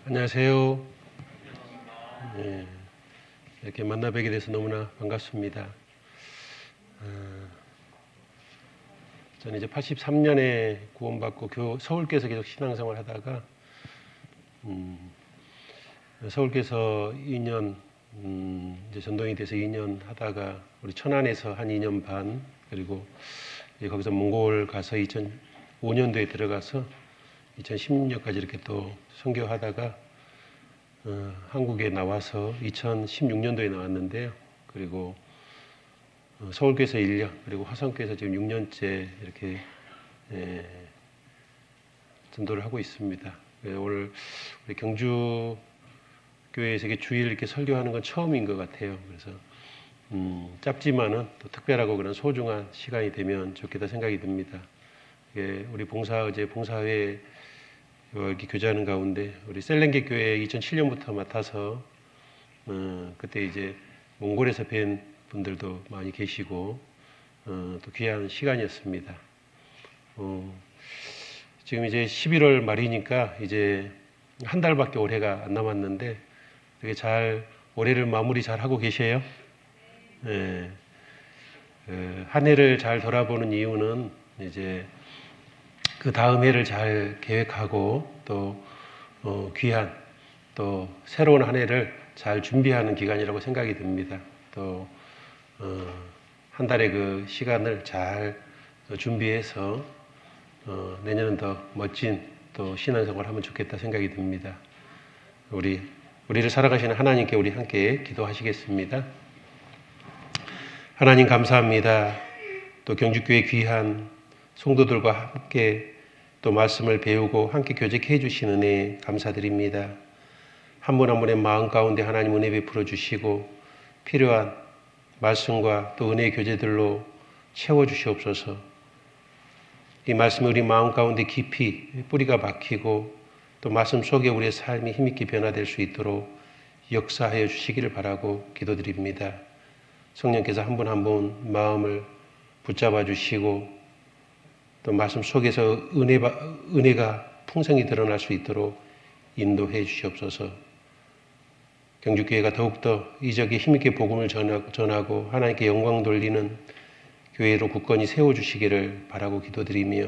안녕하세요. 네, 이렇게 만나 뵙게 돼서 너무나 반갑습니다. 저는 이제 83년에 구원받고 서울교회에서 계속 신앙생활 하다가 서울교회에서 2년 이제 전도인이 돼서 2년 하다가 우리 천안에서 한 2년 반, 그리고 거기서 몽골 가서 2005년도에 들어가서 2016년까지 이렇게 또 선교하다가 한국에 나와서 2016년도에 나왔는데요. 그리고 서울교회에서 1년, 그리고 화성교회에서 지금 6년째 이렇게 전도를 하고 있습니다. 오늘 우리 경주 교회에서 주일 이렇게 설교하는 건 처음인 것 같아요. 그래서 짧지만은 또 특별하고 그런 소중한 시간이 되면 좋겠다 생각이 듭니다. 우리 봉사회 이렇게 교제하는 가운데 우리 셀렌게 교회 2007년부터 맡아서 그때 이제 몽골에서 뵌 분들도 많이 계시고 또 귀한 시간이었습니다. 지금 이제 11월 말이니까 이제 한 달밖에 올해가 안 남았는데 되게 잘 올해를 마무리 잘 하고 계세요. 네. 한 해를 잘 돌아보는 이유는 이제 그 다음 해를 잘 계획하고 또 귀한 또 새로운 한 해를 잘 준비하는 기간이라고 생각이 듭니다. 또 한 달의 그 시간을 잘 준비해서 내년은 더 멋진 또 신앙생활을 하면 좋겠다 생각이 듭니다. 우리를 살아가시는 하나님께 우리 함께 기도하시겠습니다. 하나님 감사합니다. 또 경주교회 귀한 성도들과 함께 또 말씀을 배우고 함께 교제케 해주신 은혜 감사드립니다. 한 분 한 분의 마음 가운데 하나님 은혜 베풀어 주시고 필요한 말씀과 또 은혜의 교제들로 채워주시옵소서. 이 말씀이 우리 마음 가운데 깊이 뿌리가 박히고 또 말씀 속에 우리의 삶이 힘있게 변화될 수 있도록 역사하여 주시기를 바라고 기도드립니다. 성령께서 한 분 한 분 마음을 붙잡아 주시고 또 말씀 속에서 은혜가 풍성히 드러날 수 있도록 인도해 주시옵소서. 경주교회가 더욱더 이적에 힘있게 복음을 전하고 하나님께 영광 돌리는 교회로 굳건히 세워주시기를 바라고 기도드리며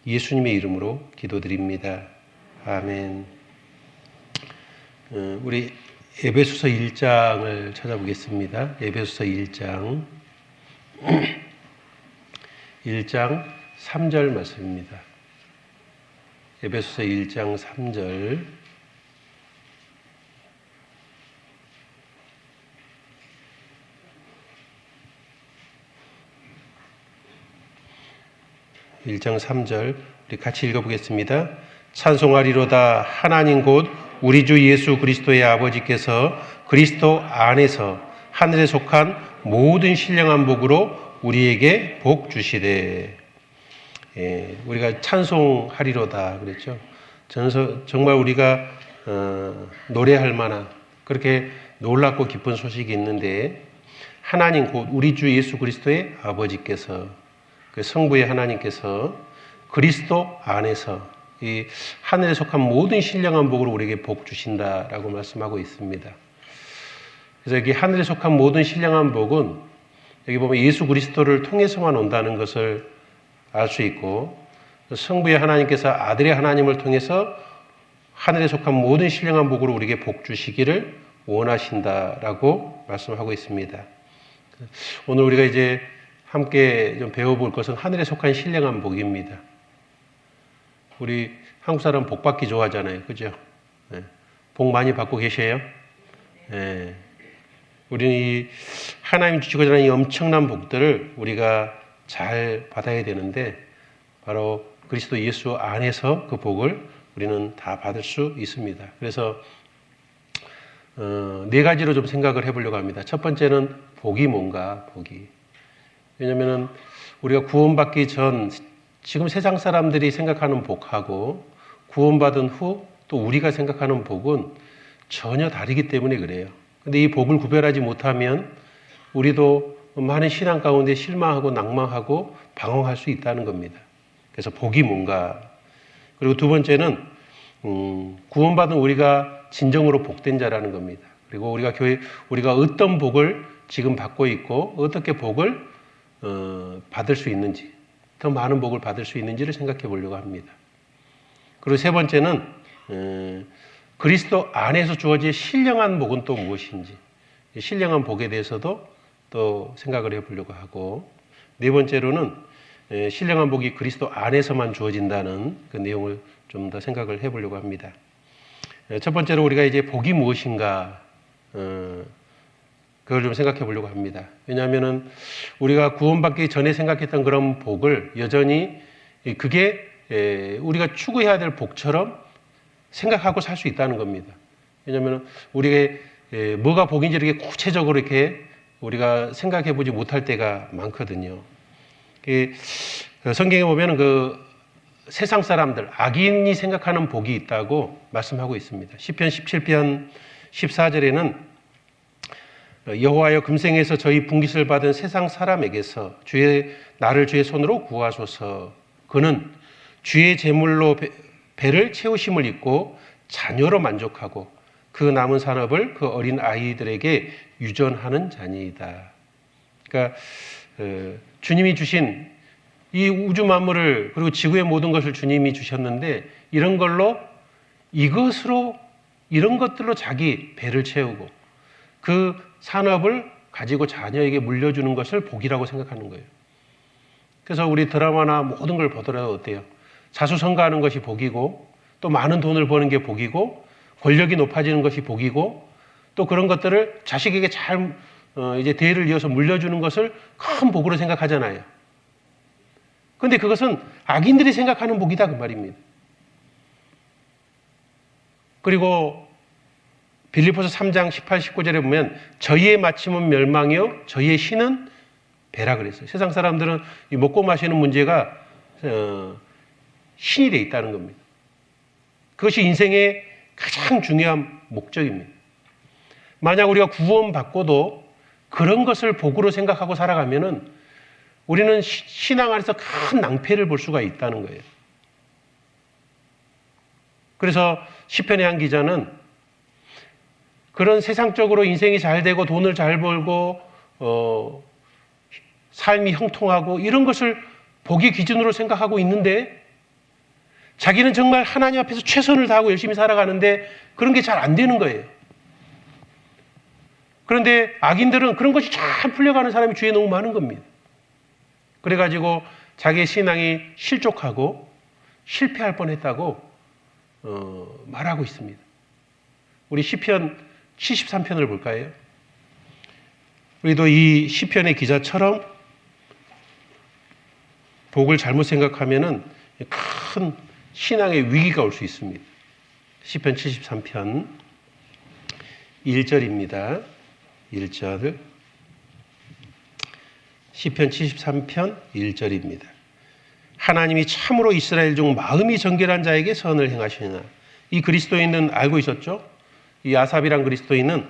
예수님의 이름으로 기도드립니다. 아멘. 우리 에베소서 1장을 찾아보겠습니다. 에베소서 1장 1장 3절 말씀입니다. 에베소서 1장 3절 1장 3절 우리 같이 읽어보겠습니다. 찬송하리로다 하나님 곧 우리 주 예수 그리스도의 아버지께서 그리스도 안에서 하늘에 속한 모든 신령한 복으로 우리에게 복 주시되. 우리가 찬송하리로다 그랬죠. 정말 우리가 노래할 만한 그렇게 놀랍고 기쁜 소식이 있는데 하나님 곧 우리 주 예수 그리스도의 아버지께서 그 성부의 하나님께서 그리스도 안에서 이 하늘에 속한 모든 신령한 복으로 우리에게 복 주신다라고 말씀하고 있습니다. 그래서 여기 하늘에 속한 모든 신령한 복은 여기 보면 예수 그리스도를 통해서만 온다는 것을 알 수 있고 성부의 하나님께서 아들의 하나님을 통해서 하늘에 속한 모든 신령한 복으로 우리에게 복 주시기를 원하신다라고 말씀하고 있습니다. 오늘 우리가 이제 함께 좀 배워볼 것은 하늘에 속한 신령한 복입니다. 우리 한국 사람 복 받기 좋아하잖아요. 그죠? 네. 복 많이 받고 계세요? 네. 우리는 이 하나님 주시고자 하는 이 엄청난 복들을 우리가 잘 받아야 되는데 바로 그리스도 예수 안에서 그 복을 우리는 다 받을 수 있습니다. 그래서 네 가지로 좀 생각을 해보려고 합니다. 첫 번째는 복이 뭔가, 복이. 왜냐하면 우리가 구원받기 전 지금 세상 사람들이 생각하는 복하고 구원받은 후 또 우리가 생각하는 복은 전혀 다르기 때문에 그래요. 근데 이 복을 구별하지 못하면 우리도 많은 신앙 가운데 실망하고 낭망하고 방황할 수 있다는 겁니다. 그래서 복이 뭔가. 그리고 두 번째는 구원받은 우리가 진정으로 복된 자라는 겁니다. 그리고 우리가 어떤 복을 지금 받고 있고 어떻게 복을 받을 수 있는지, 더 많은 복을 받을 수 있는지를 생각해 보려고 합니다. 그리고 세 번째는 그리스도 안에서 주어질 신령한 복은 또 무엇인지, 신령한 복에 대해서도 또 생각을 해보려고 하고, 네 번째로는 신령한 복이 그리스도 안에서만 주어진다는 그 내용을 좀 더 생각을 해보려고 합니다. 첫 번째로 우리가 이제 복이 무엇인가, 그걸 좀 생각해 보려고 합니다. 왜냐하면은 우리가 구원받기 전에 생각했던 그런 복을 여전히 그게 우리가 추구해야 될 복처럼 생각하고 살 수 있다는 겁니다. 왜냐하면 우리가 뭐가 복인지 이렇게 구체적으로 이렇게 우리가 생각해 보지 못할 때가 많거든요. 성경에 보면 그 세상 사람들, 악인이 생각하는 복이 있다고 말씀하고 있습니다. 시편 17편 14절에는 여호와여 금생에서 저희 분깃을 받은 세상 사람에게서 나를 주의 손으로 구하소서. 그는 주의 제물로 배를 채우심을 입고 자녀로 만족하고 그 남은 산업을 그 어린 아이들에게 유전하는 자니이다. 그러니까 주님이 주신 이 우주 만물을, 그리고 지구의 모든 것을 주님이 주셨는데 이런 것들로 자기 배를 채우고 그 산업을 가지고 자녀에게 물려주는 것을 복이라고 생각하는 거예요. 그래서 우리 드라마나 모든 걸 보더라도 어때요? 자수성가하는 것이 복이고, 또 많은 돈을 버는 게 복이고, 권력이 높아지는 것이 복이고, 또 그런 것들을 자식에게 잘 이제 대를 이어서 물려주는 것을 큰 복으로 생각하잖아요. 그런데 그것은 악인들이 생각하는 복이다 그 말입니다. 그리고 빌립보서 3장 18, 19절에 보면 저희의 마침은 멸망이요 저희의 신은 배라 그랬어요. 세상 사람들은 이 먹고 마시는 문제가 신이 돼 있다는 겁니다. 그것이 인생의 가장 중요한 목적입니다. 만약 우리가 구원받고도 그런 것을 복으로 생각하고 살아가면은 우리는 신앙 안에서 큰 낭패를 볼 수가 있다는 거예요. 그래서 시편의 한 기자는 그런 세상적으로 인생이 잘 되고 돈을 잘 벌고 삶이 형통하고 이런 것을 복의 기준으로 생각하고 있는데 자기는 정말 하나님 앞에서 최선을 다하고 열심히 살아가는데 그런 게 잘 안 되는 거예요. 그런데 악인들은 그런 것이 잘 풀려가는 사람이 주위에 너무 많은 겁니다. 그래가지고 자기의 신앙이 실족하고 실패할 뻔했다고 말하고 있습니다. 우리 시편 73편을 볼까요? 우리도 이 시편의 기자처럼 복을 잘못 생각하면은 큰 신앙의 위기가 올 수 있습니다. 시편 73편 1절입니다. 1절. 시편 73편 1절입니다. 하나님이 참으로 이스라엘 중 마음이 정결한 자에게 선을 행하시나. 이 그리스도인은 알고 있었죠? 이 아삽이란 그리스도인은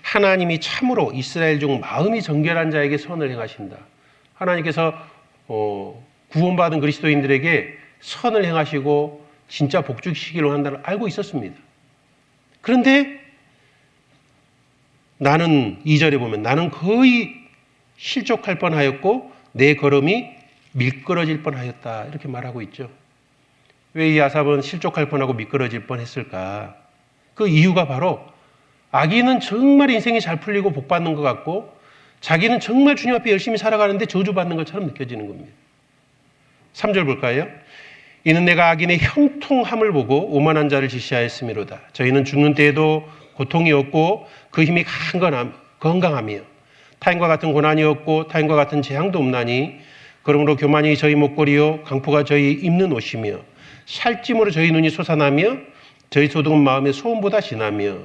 하나님이 참으로 이스라엘 중 마음이 정결한 자에게 선을 행하신다. 하나님께서 구원받은 그리스도인들에게 선을 행하시고 진짜 복주시기로 한다는 알고 있었습니다. 그런데 나는 2절에 보면 나는 거의 실족할 뻔하였고 내 걸음이 미끄러질 뻔하였다 이렇게 말하고 있죠. 왜 이 아삽은 실족할 뻔하고 미끄러질 뻔했을까? 그 이유가 바로 악인은 정말 인생이 잘 풀리고 복받는 것 같고 자기는 정말 주님 앞에 열심히 살아가는데 저주받는 것처럼 느껴지는 겁니다. 3절 볼까요? 이는 내가 악인의 형통함을 보고 오만한 자를 지시하였음이로다. 저희는 죽는 때에도 고통이 없고 그 힘이 건강하며 타인과 같은 고난이 없고 타인과 같은 재앙도 없나니 그러므로 교만이 저희 목걸이요 강포가 저희 입는 옷이며 살찜으로 저희 눈이 솟아나며 저희 소득은 마음의 소음보다 진하며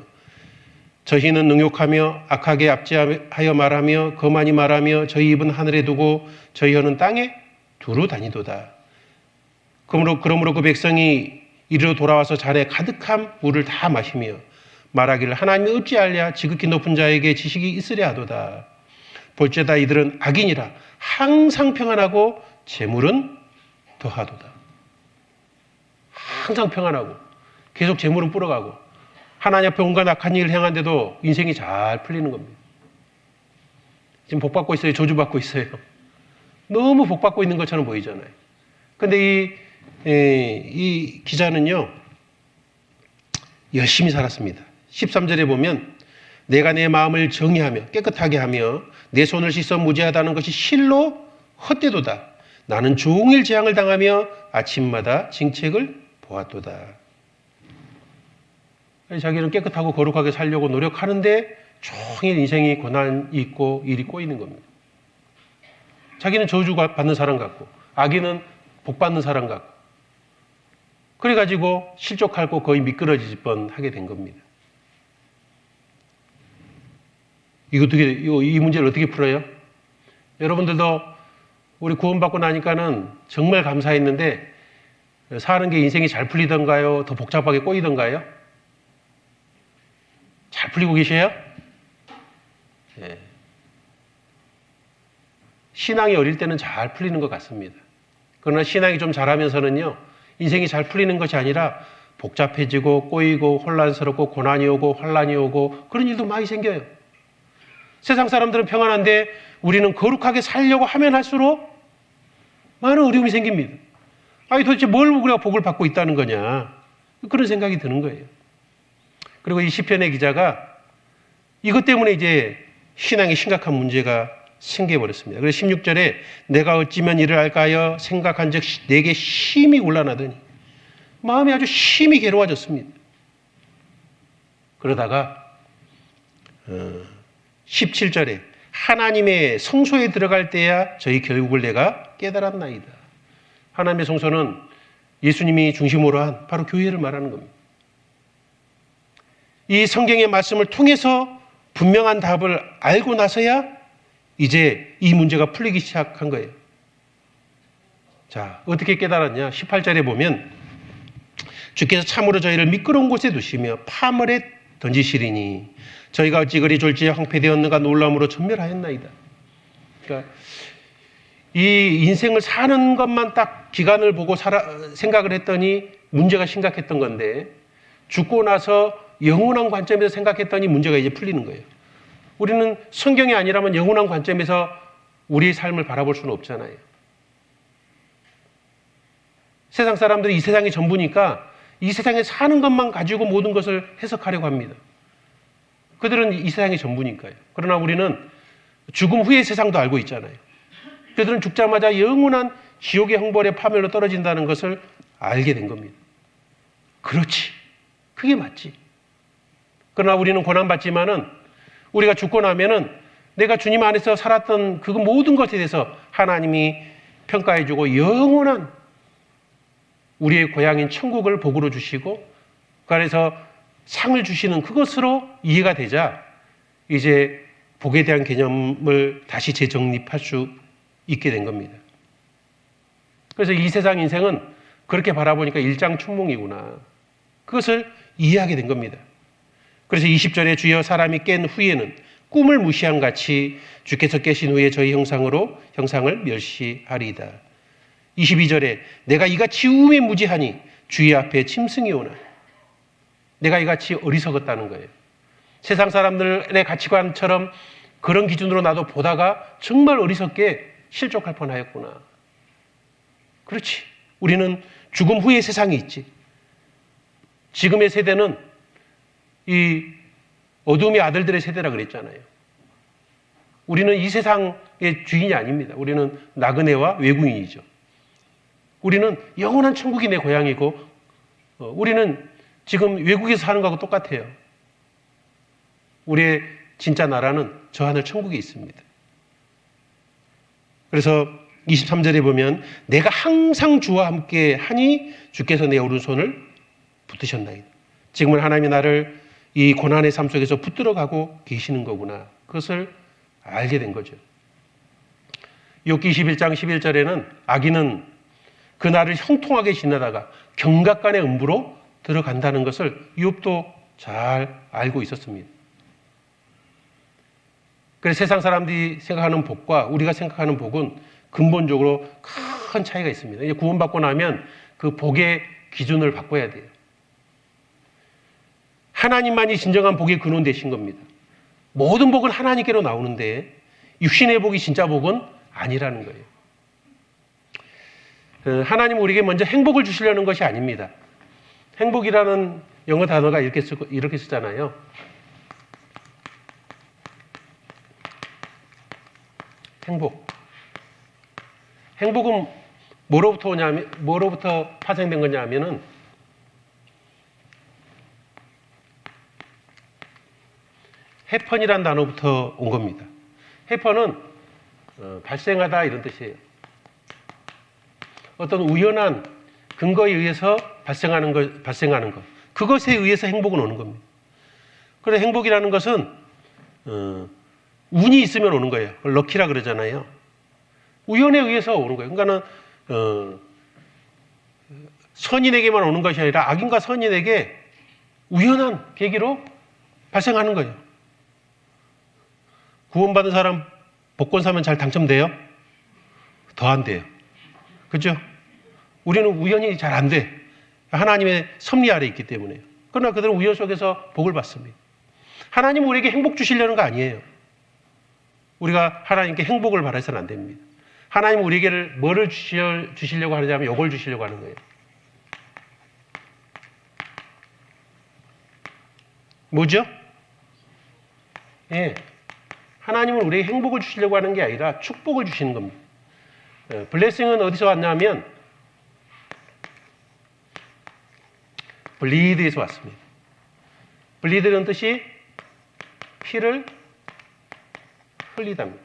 저희는 능욕하며 악하게 압제하여 말하며 거만히 말하며 저희 입은 하늘에 두고 저희 혀는 땅에 두루 다니도다. 그러므로 그 백성이 이리로 돌아와서 잔에 가득한 물을 다 마시며 말하기를 하나님이 어찌하랴 지극히 높은 자에게 지식이 있으랴 하도다. 볼지어다 이들은 악인이라 항상 평안하고 재물은 더하도다. 항상 평안하고 계속 재물은 불어가고 하나님 앞에 온갖 악한 일을 행한데도 인생이 잘 풀리는 겁니다. 지금 복 받고 있어요? 저주받고 있어요? 너무 복 받고 있는 것처럼 보이잖아요. 근데 이 기자는요, 열심히 살았습니다. 13절에 보면 내가 내 마음을 정의하며 깨끗하게 하며 내 손을 씻어 무죄하다는 것이 실로 헛되도다. 나는 종일 재앙을 당하며 아침마다 징책을 보았도다. 자기는 깨끗하고 거룩하게 살려고 노력하는데 종일 인생이 고난이 있고 일이 꼬이는 겁니다. 자기는 저주 받는 사람 같고 아기는 복 받는 사람 같고 그래가지고 실족하고 거의 미끄러질 뻔하게 된 겁니다. 이 문제를 어떻게 풀어요? 여러분들도 우리 구원받고 나니까는 정말 감사했는데 사는 게 인생이 잘 풀리던가요? 더 복잡하게 꼬이던가요? 잘 풀리고 계세요? 네. 신앙이 어릴 때는 잘 풀리는 것 같습니다. 그러나 신앙이 좀 자라면서는요, 인생이 잘 풀리는 것이 아니라 복잡해지고 꼬이고 혼란스럽고 고난이 오고 환란이 오고 그런 일도 많이 생겨요. 세상 사람들은 평안한데 우리는 거룩하게 살려고 하면 할수록 많은 어려움이 생깁니다. 아니 도대체 뭘 우리가 복을 받고 있다는 거냐, 그런 생각이 드는 거예요. 그리고 이 시편의 기자가 이것 때문에 이제 신앙에 심각한 문제가 생겨버렸습니다. 그래서 16절에 내가 어찌면 이를 알까 하여 생각한 적 내게 심히 곤란하더니 마음이 아주 심히 괴로워졌습니다. 그러다가 17절에 하나님의 성소에 들어갈 때야 저희 결국을 내가 깨달았나이다. 하나님의 성소는 예수님이 중심으로 한 바로 교회를 말하는 겁니다. 이 성경의 말씀을 통해서 분명한 답을 알고 나서야 이제 이 문제가 풀리기 시작한 거예요. 자, 어떻게 깨달았냐? 18절에 보면 주께서 참으로 저희를 미끄러운 곳에 두시며 파물에 던지시리니 저희가 어찌 그리 졸지에 황폐되었는가 놀라움으로 전멸하였나이다. 그러니까 이 인생을 사는 것만 딱 기간을 보고 생각을 했더니 문제가 심각했던 건데 죽고 나서 영원한 관점에서 생각했더니 문제가 이제 풀리는 거예요. 우리는 성경이 아니라면 영원한 관점에서 우리의 삶을 바라볼 수는 없잖아요. 세상 사람들이 이 세상이 전부니까 이 세상에 사는 것만 가지고 모든 것을 해석하려고 합니다. 그들은 이 세상이 전부니까요. 그러나 우리는 죽음 후의 세상도 알고 있잖아요. 그들은 죽자마자 영원한 지옥의 형벌의 파멸로 떨어진다는 것을 알게 된 겁니다. 그렇지. 그게 맞지. 그러나 우리는 고난받지만은 우리가 죽고 나면은 내가 주님 안에서 살았던 그 모든 것에 대해서 하나님이 평가해주고 영원한 우리의 고향인 천국을 복으로 주시고 그 안에서 상을 주시는 그것으로 이해가 되자 이제 복에 대한 개념을 다시 재정립할 수 있게 된 겁니다. 그래서 이 세상 인생은 그렇게 바라보니까 일장춘몽이구나. 그것을 이해하게 된 겁니다. 그래서 20절에 주여 사람이 깬 후에는 꿈을 무시한 같이 주께서 깨신 후에 저희 형상을 멸시하리이다. 22절에 내가 이같이 우음에 무지하니 주의 앞에 짐승이 오나. 내가 이같이 어리석었다는 거예요. 세상 사람들의 가치관처럼 그런 기준으로 나도 보다가 정말 어리석게 실족할 뻔하였구나. 그렇지. 우리는 죽음 후의 세상이 있지. 지금의 세대는 이 어둠의 아들들의 세대라 그랬잖아요. 우리는 이 세상의 주인이 아닙니다. 우리는 나그네와 외국인이죠. 우리는 영원한 천국이 내 고향이고 우리는 지금 외국에서 사는 거하고 똑같아요. 우리의 진짜 나라는 저 하늘 천국에 있습니다. 그래서 23절에 보면 내가 항상 주와 함께 하니 주께서 내 오른손을 붙드셨나이다. 지금은 하나님이 나를 이 고난의 삶 속에서 붙들어가고 계시는 거구나. 그것을 알게 된 거죠. 욥기 21장 11절에는 악인은 그 날을 형통하게 지나다가 경각간의 음부로 들어간다는 것을 욥도 잘 알고 있었습니다. 그래서 세상 사람들이 생각하는 복과 우리가 생각하는 복은 근본적으로 큰 차이가 있습니다. 이제 구원받고 나면 그 복의 기준을 바꿔야 돼요. 하나님만이 진정한 복의 근원 되신 겁니다. 모든 복은 하나님께로 나오는데 육신의 복이 진짜 복은 아니라는 거예요. 하나님은 우리에게 먼저 행복을 주시려는 것이 아닙니다. 행복이라는 영어 단어가 이렇게 쓰잖아요. 행복은 뭐로부터 파생된 거냐 하면은 해펀이라는 단어부터 온 겁니다. 해펀은 발생하다 이런 뜻이에요. 어떤 우연한 근거에 의해서 발생하는 것. 그것에 의해서 행복은 오는 겁니다. 그래서 행복이라는 것은 운이 있으면 오는 거예요. 럭키라 그러잖아요. 우연에 의해서 오는 거예요. 그러니까는 선인에게만 오는 것이 아니라 악인과 선인에게 우연한 계기로 발생하는 거예요. 구원받은 사람 복권 사면 잘 당첨돼요? 더 안 돼요. 그죠? 우리는 우연히 잘 안 돼. 하나님의 섭리 아래 있기 때문에요. 그러나 그들은 우연 속에서 복을 받습니다. 하나님은 우리에게 행복 주시려는 거 아니에요. 우리가 하나님께 행복을 바라서는 안 됩니다. 하나님은 우리에게 뭐를 주시려고 하느냐면 이걸 주시려고 하는 거예요. 뭐죠? 예. 하나님은 우리에게 행복을 주시려고 하는 게 아니라 축복을 주시는 겁니다. 블레싱은 어디서 왔냐면 블리드에서 왔습니다. 블리드는 뜻이 피를 흘리답니다.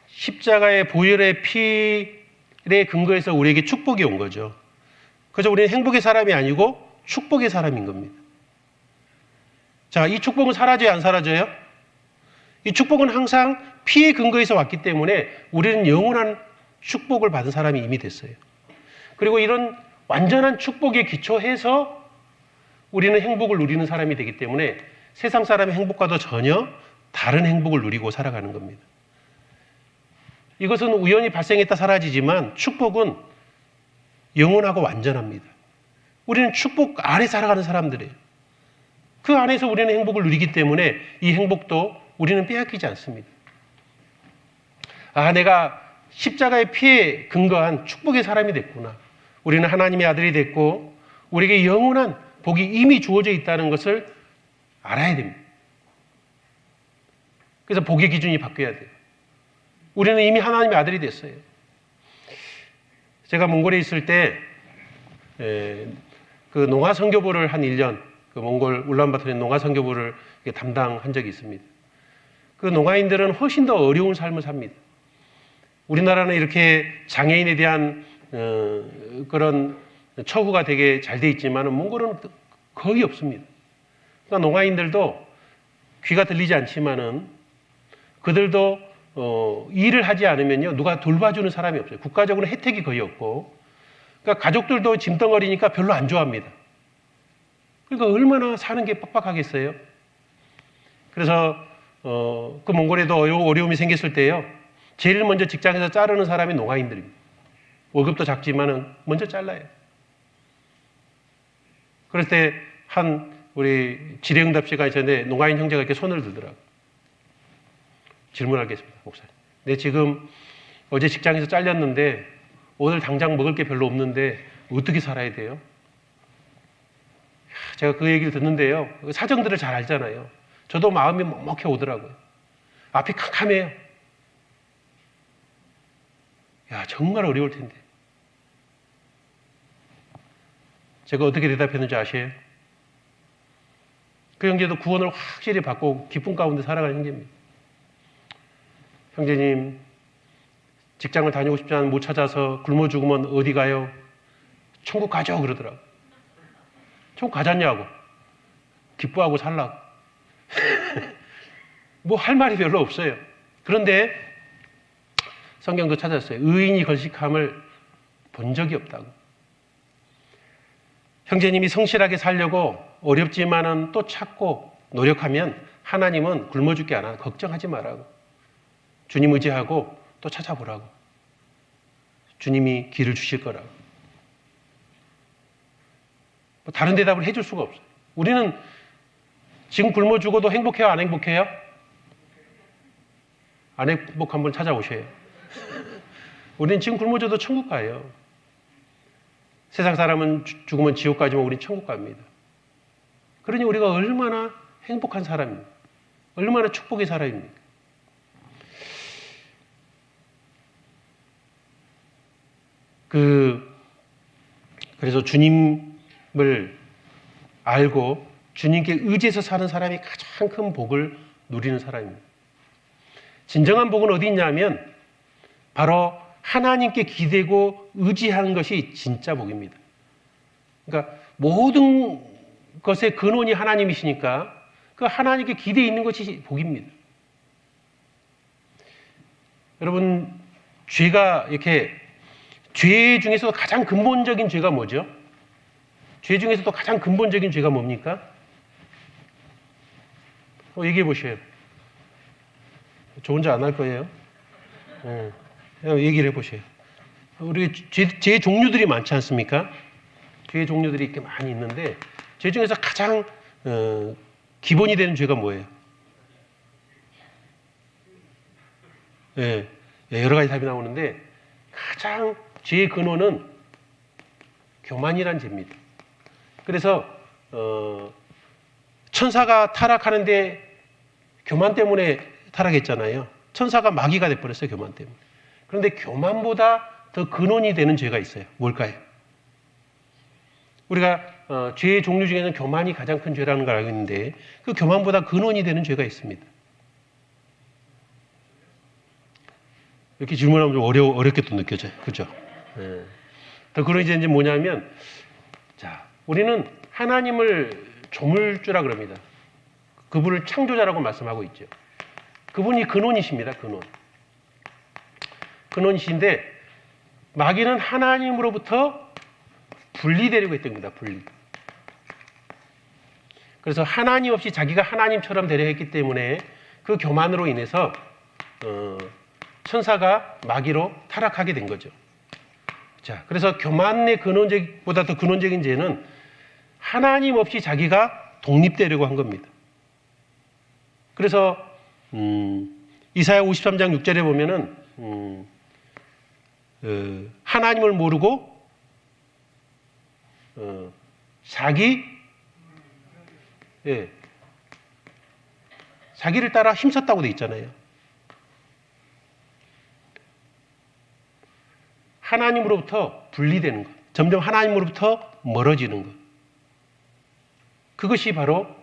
십자가의 보혈의 피에 근거해서 우리에게 축복이 온 거죠. 그래서 우리는 행복의 사람이 아니고 축복의 사람인 겁니다. 자, 이 축복은 사라져요, 안 사라져요? 이 축복은 항상 피의 근거에서 왔기 때문에 우리는 영원한 축복을 받은 사람이 이미 됐어요. 그리고 이런 완전한 축복에 기초해서 우리는 행복을 누리는 사람이 되기 때문에 세상 사람의 행복과도 전혀 다른 행복을 누리고 살아가는 겁니다. 이것은 우연히 발생했다 사라지지만 축복은 영원하고 완전합니다. 우리는 축복 안에 살아가는 사람들이에요. 그 안에서 우리는 행복을 누리기 때문에 이 행복도 우리는 빼앗기지 않습니다. 아, 내가 십자가의 피에 근거한 축복의 사람이 됐구나. 우리는 하나님의 아들이 됐고 우리에게 영원한 복이 이미 주어져 있다는 것을 알아야 됩니다. 그래서 복의 기준이 바뀌어야 돼요. 우리는 이미 하나님의 아들이 됐어요. 제가 몽골에 있을 때 그 농화 선교부를 한 1년 그 몽골 울란바토르의 농화 선교부를 담당한 적이 있습니다. 그 농화인들은 훨씬 더 어려운 삶을 삽니다. 우리나라는 이렇게 장애인에 대한 그런 처우가 되게 잘 돼 있지만 몽골은 거의 없습니다. 그러니까 농화인들도 귀가 들리지 않지만은 그들도 일을 하지 않으면요 누가 돌봐주는 사람이 없어요. 국가적으로 혜택이 거의 없고, 그러니까 가족들도 짐덩어리니까 별로 안 좋아합니다. 그러니까 얼마나 사는 게 빡빡하겠어요. 그래서 그 몽골에도 어려움이 생겼을 때요 제일 먼저 직장에서 자르는 사람이 농화인들입니다. 월급도 작지만은 먼저 잘라요. 그럴 때 우리 질의응답 시간에 있었는데 농화인 형제가 이렇게 손을 들더라고요. 질문하겠습니다, 목사님. 네, 지금 어제 직장에서 잘렸는데 오늘 당장 먹을 게 별로 없는데 어떻게 살아야 돼요? 제가 그 얘기를 듣는데요. 사정들을 잘 알잖아요. 저도 마음이 먹먹해 오더라고요. 앞이 캄캄해요. 야, 정말 어려울 텐데. 제가 어떻게 대답했는지 아세요? 그 형제도 구원을 확실히 받고 기쁨 가운데 살아가는 형제입니다. 형제님, 직장을 다니고 싶지 않으면 못 찾아서 굶어 죽으면 어디 가요? 천국 가죠 그러더라고. 천국 가잖냐고. 기뻐하고 살라고. 뭐 할 말이 별로 없어요. 그런데 성경도 찾았어요. 의인이 걸식함을 본 적이 없다고. 형제님이 성실하게 살려고 어렵지만은 또 찾고 노력하면 하나님은 굶어 죽게 안 하고 걱정하지 말라고. 주님 의지하고 또 찾아보라고. 주님이 길을 주실 거라고. 뭐 다른 대답을 해줄 수가 없어요. 우리는 지금 굶어 죽어도 행복해요? 안 행복해요? 안 행복 한번 찾아오셔요. 우리는 지금 굶어 죽어도 천국 가요. 세상 사람은 죽으면 지옥 가지만 우리는 천국 갑니다. 그러니 우리가 얼마나 행복한 사람입니까? 얼마나 축복의 사람입니까? 그래서 주님을 알고 주님께 의지해서 사는 사람이 가장 큰 복을 누리는 사람입니다. 진정한 복은 어디 있냐면 바로 하나님께 기대고 의지하는 것이 진짜 복입니다. 그러니까 모든 것의 근원이 하나님이시니까 그 하나님께 기대 있는 것이 복입니다. 여러분, 죄가 이렇게 죄 중에서도 가장 근본적인 죄가 뭐죠? 죄 중에서도 가장 근본적인 죄가 뭡니까? 얘기해 보세요. 저 혼자 안 할 거예요. 얘기를 해보세요. 우리 죄 종류들이 많지 않습니까? 죄 종류들이 이렇게 많이 있는데 죄 중에서 가장 기본이 되는 죄가 뭐예요? 여러 가지 답이 나오는데 가장 죄의 근원은 교만이란 죄입니다. 그래서 천사가 타락하는데 교만 때문에 타락했잖아요. 천사가 마귀가 돼버렸어요. 교만 때문에. 그런데 교만보다 더 근원이 되는 죄가 있어요. 뭘까요? 우리가 죄의 종류 중에는 교만이 가장 큰 죄라는 걸 알고 있는데 그 교만보다 근원이 되는 죄가 있습니다. 이렇게 질문하면 좀 어렵게 또 느껴져요. 그죠? 더 그런 이제 뭐냐면, 자, 우리는 하나님을 조물주라 그럽니다. 그분을 창조자라고 말씀하고 있죠. 그분이 근원이십니다. 근원이신데 마귀는 하나님으로부터 분리되려고 했던 겁니다. 분리. 그래서 하나님 없이 자기가 하나님처럼 되려 했기 때문에 그 교만으로 인해서 천사가 마귀로 타락하게 된 거죠. 자, 그래서 교만의 근원적보다 더 근원적인 죄는 하나님 없이 자기가 독립되려고 한 겁니다. 그래서 이사야 53장 6절에 보면은 하나님을 모르고 자기를 따라 힘썼다고 돼 있잖아요. 하나님으로부터 분리되는 것, 점점 하나님으로부터 멀어지는 것. 그것이 바로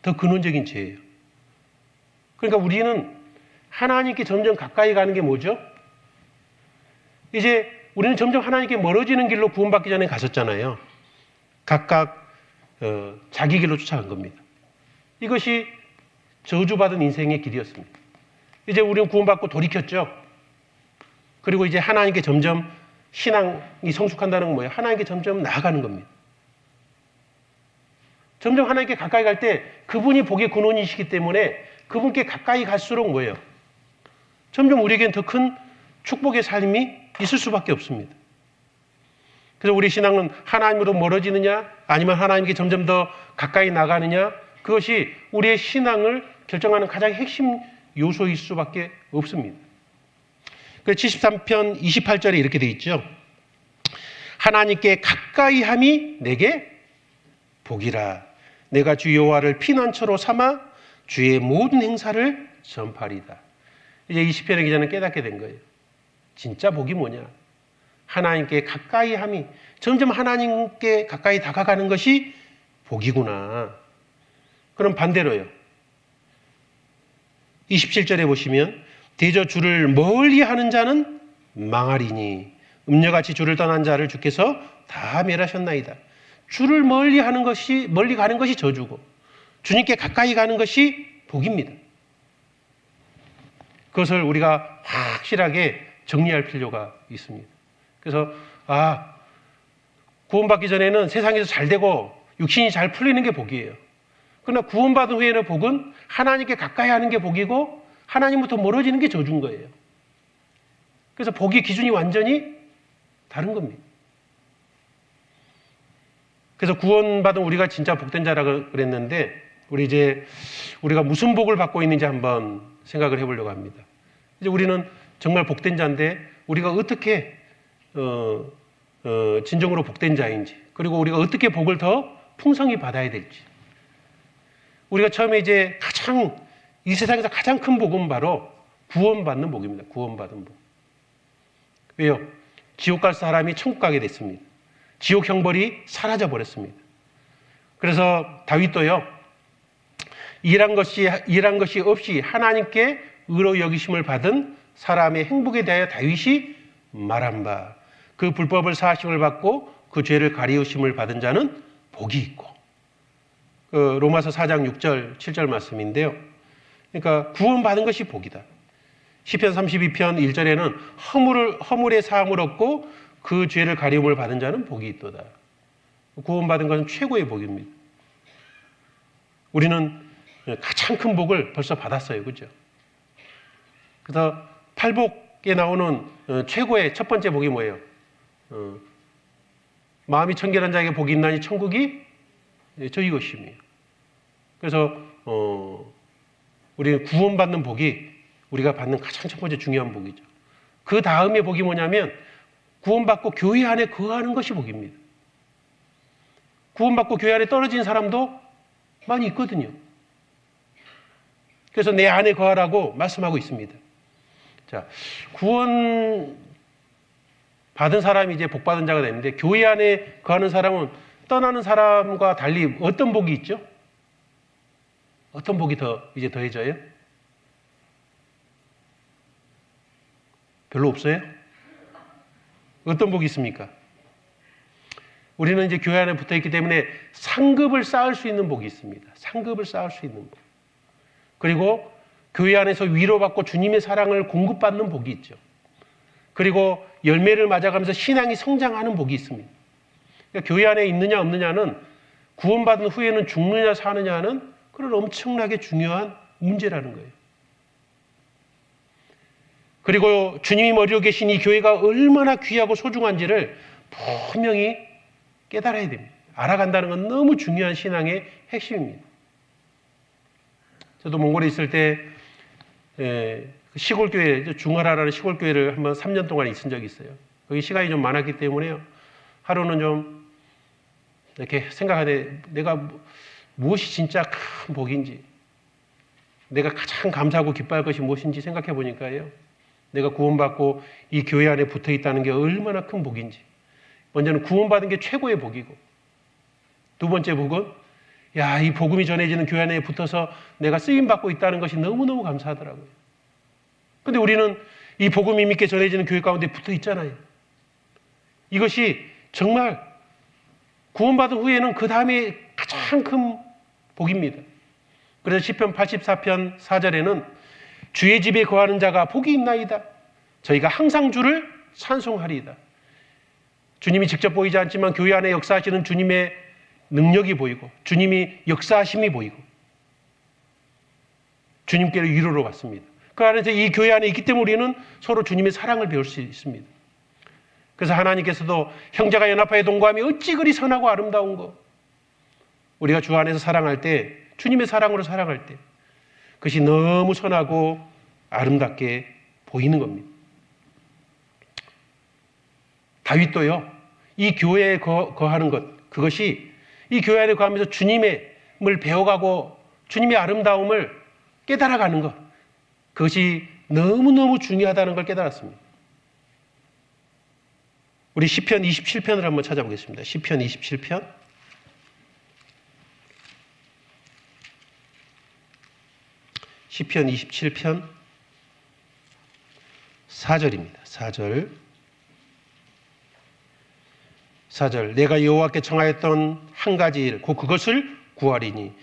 더 근원적인 죄예요. 그러니까 우리는 하나님께 점점 가까이 가는 게 뭐죠? 이제 우리는 점점 하나님께 멀어지는 길로 구원받기 전에 갔었잖아요. 각각 자기 길로 쫓아간 겁니다. 이것이 저주받은 인생의 길이었습니다. 이제 우리는 구원받고 돌이켰죠. 그리고 이제 하나님께 점점 신앙이 성숙한다는 건 뭐예요? 하나님께 점점 나아가는 겁니다. 점점 하나님께 가까이 갈 때 그분이 복의 근원이시기 때문에 그분께 가까이 갈수록 뭐예요? 점점 우리에겐 더 큰 축복의 삶이 있을 수밖에 없습니다. 그래서 우리 신앙은 하나님으로 멀어지느냐 아니면 하나님께 점점 더 가까이 나가느냐 그것이 우리의 신앙을 결정하는 가장 핵심 요소일 수밖에 없습니다. 그래서 73편 28절에 이렇게 되어 있죠. 하나님께 가까이 함이 내게 복이라. 내가 주 여호와를 피난처로 삼아 주의 모든 행사를 전파리다. 이제 이 시편의 기자는 깨닫게 된 거예요. 진짜 복이 뭐냐? 하나님께 가까이 함이 점점 하나님께 가까이 다가가는 것이 복이구나. 그럼 반대로요. 27절에 보시면 대저 주를 멀리 하는 자는 망하리니 음녀같이 주를 떠난 자를 주께서 다 멸하셨나이다. 주를 멀리 가는 것이 저주고 주님께 가까이 가는 것이 복입니다. 그것을 우리가 확실하게 정리할 필요가 있습니다. 그래서 구원받기 전에는 세상에서 잘 되고 육신이 잘 풀리는 게 복이에요. 그러나 구원받은 후에는 복은 하나님께 가까이 하는 게 복이고 하나님부터 멀어지는 게 저주인 거예요. 그래서 복의 기준이 완전히 다른 겁니다. 그래서 구원받은 우리가 진짜 복된 자라고 그랬는데 우리가 무슨 복을 받고 있는지 한번 생각을 해보려고 합니다. 이제 우리는 정말 복된 자인데 우리가 어떻게 진정으로 복된 자인지, 그리고 우리가 어떻게 복을 더 풍성히 받아야 될지. 우리가 처음에 이제 이 세상에서 가장 큰 복은 바로 구원받는 복입니다. 구원받은 복. 왜요? 지옥 갈 사람이 천국 가게 됐습니다. 지옥 형벌이 사라져 버렸습니다. 그래서 다윗도요, 일한 것이 없이 하나님께 의로 여기심을 받은 사람의 행복에 대하여 다윗이 말한 바, 그 불법을 사하심을 받고 그 죄를 가리우심을 받은 자는 복이 있고. 로마서 4장 6절 7절 말씀인데요. 그러니까 구원받은 것이 복이다. 시편 32편 1절에는 허물의 사함을 얻고 그 죄를 가리움을 받은 자는 복이 있도다. 구원받은 것은 최고의 복입니다. 우리는 가장 큰 복을 벌써 받았어요. 그죠? 그래서 팔복에 나오는 최고의 첫 번째 복이 뭐예요? 마음이 청결한 자에게 복이 있나니 천국이 저희 것이며. 그래서 우리는 구원받는 복이 우리가 받는 가장 첫 번째 중요한 복이죠. 그 다음에 복이 뭐냐면 구원받고 교회 안에 거하는 것이 복입니다. 구원받고 교회 안에 떨어진 사람도 많이 있거든요. 그래서 내 안에 거하라고 말씀하고 있습니다. 자, 구원 받은 사람이 이제 복 받은 자가 되는데, 교회 안에 거하는 사람은 떠나는 사람과 달리 어떤 복이 있죠? 어떤 복이 이제 더해져요? 별로 없어요? 어떤 복이 있습니까? 우리는 이제 교회 안에 붙어 있기 때문에 상급을 쌓을 수 있는 복이 있습니다. 상급을 쌓을 수 있는 복. 그리고 교회 안에서 위로받고 주님의 사랑을 공급받는 복이 있죠. 그리고 열매를 맞아가면서 신앙이 성장하는 복이 있습니다. 그러니까 교회 안에 있느냐 없느냐는 구원받은 후에는 죽느냐 사느냐는 그런 엄청나게 중요한 문제라는 거예요. 그리고 주님이 머리로 계신 이 교회가 얼마나 귀하고 소중한지를 분명히 깨달아야 됩니다. 알아간다는 건 너무 중요한 신앙의 핵심입니다. 저도 몽골에 있을 때 시골교회, 중화라라는 시골교회를 한번 3년 동안 있은 적이 있어요. 거기 시간이 좀 많았기 때문에요. 하루는 좀 이렇게 생각하되 내가 무엇이 진짜 큰 복인지, 내가 가장 감사하고 기뻐할 것이 무엇인지 생각해 보니까요. 내가 구원받고 이 교회 안에 붙어 있다는 게 얼마나 큰 복인지. 먼저는 구원받은 게 최고의 복이고, 두 번째 복은 이 복음이 전해지는 교회 안에 붙어서 내가 쓰임받고 있다는 것이 너무너무 감사하더라고요. 근데 우리는 이 복음이 믿게 전해지는 교회 가운데 붙어 있잖아요. 이것이 정말 구원받은 후에는 그 다음에 가장 큰 복입니다. 그래서 시편 84편 4절에는 주의 집에 거하는 자가 복이 있나이다. 저희가 항상 주를 찬송하리이다. 주님이 직접 보이지 않지만 교회 안에 역사하시는 주님의 능력이 보이고, 주님이 역사하심이 보이고, 주님께로 위로로 갔습니다. 그 안에서 이 교회 안에 있기 때문에 우리는 서로 주님의 사랑을 배울 수 있습니다. 그래서 하나님께서도 형제가 연합하여 동거함이 어찌 그리 선하고 아름다운 거. 우리가 주 안에서 사랑할 때, 주님의 사랑으로 사랑할 때 그것이 너무 선하고 아름답게 보이는 겁니다. 다윗도요, 이 교회에 거하는 것, 그것이 이 교회 안에 거하면서 주님을 배워가고 주님의 아름다움을 깨달아가는 것, 그것이 너무너무 중요하다는 걸 깨달았습니다. 우리 시편 27편을 한번 찾아보겠습니다. 시편 27편. 시편 27편 4절입니다. 4절. 내가 여호와께 청하였던 한 가지 일, 그것을 구하리니.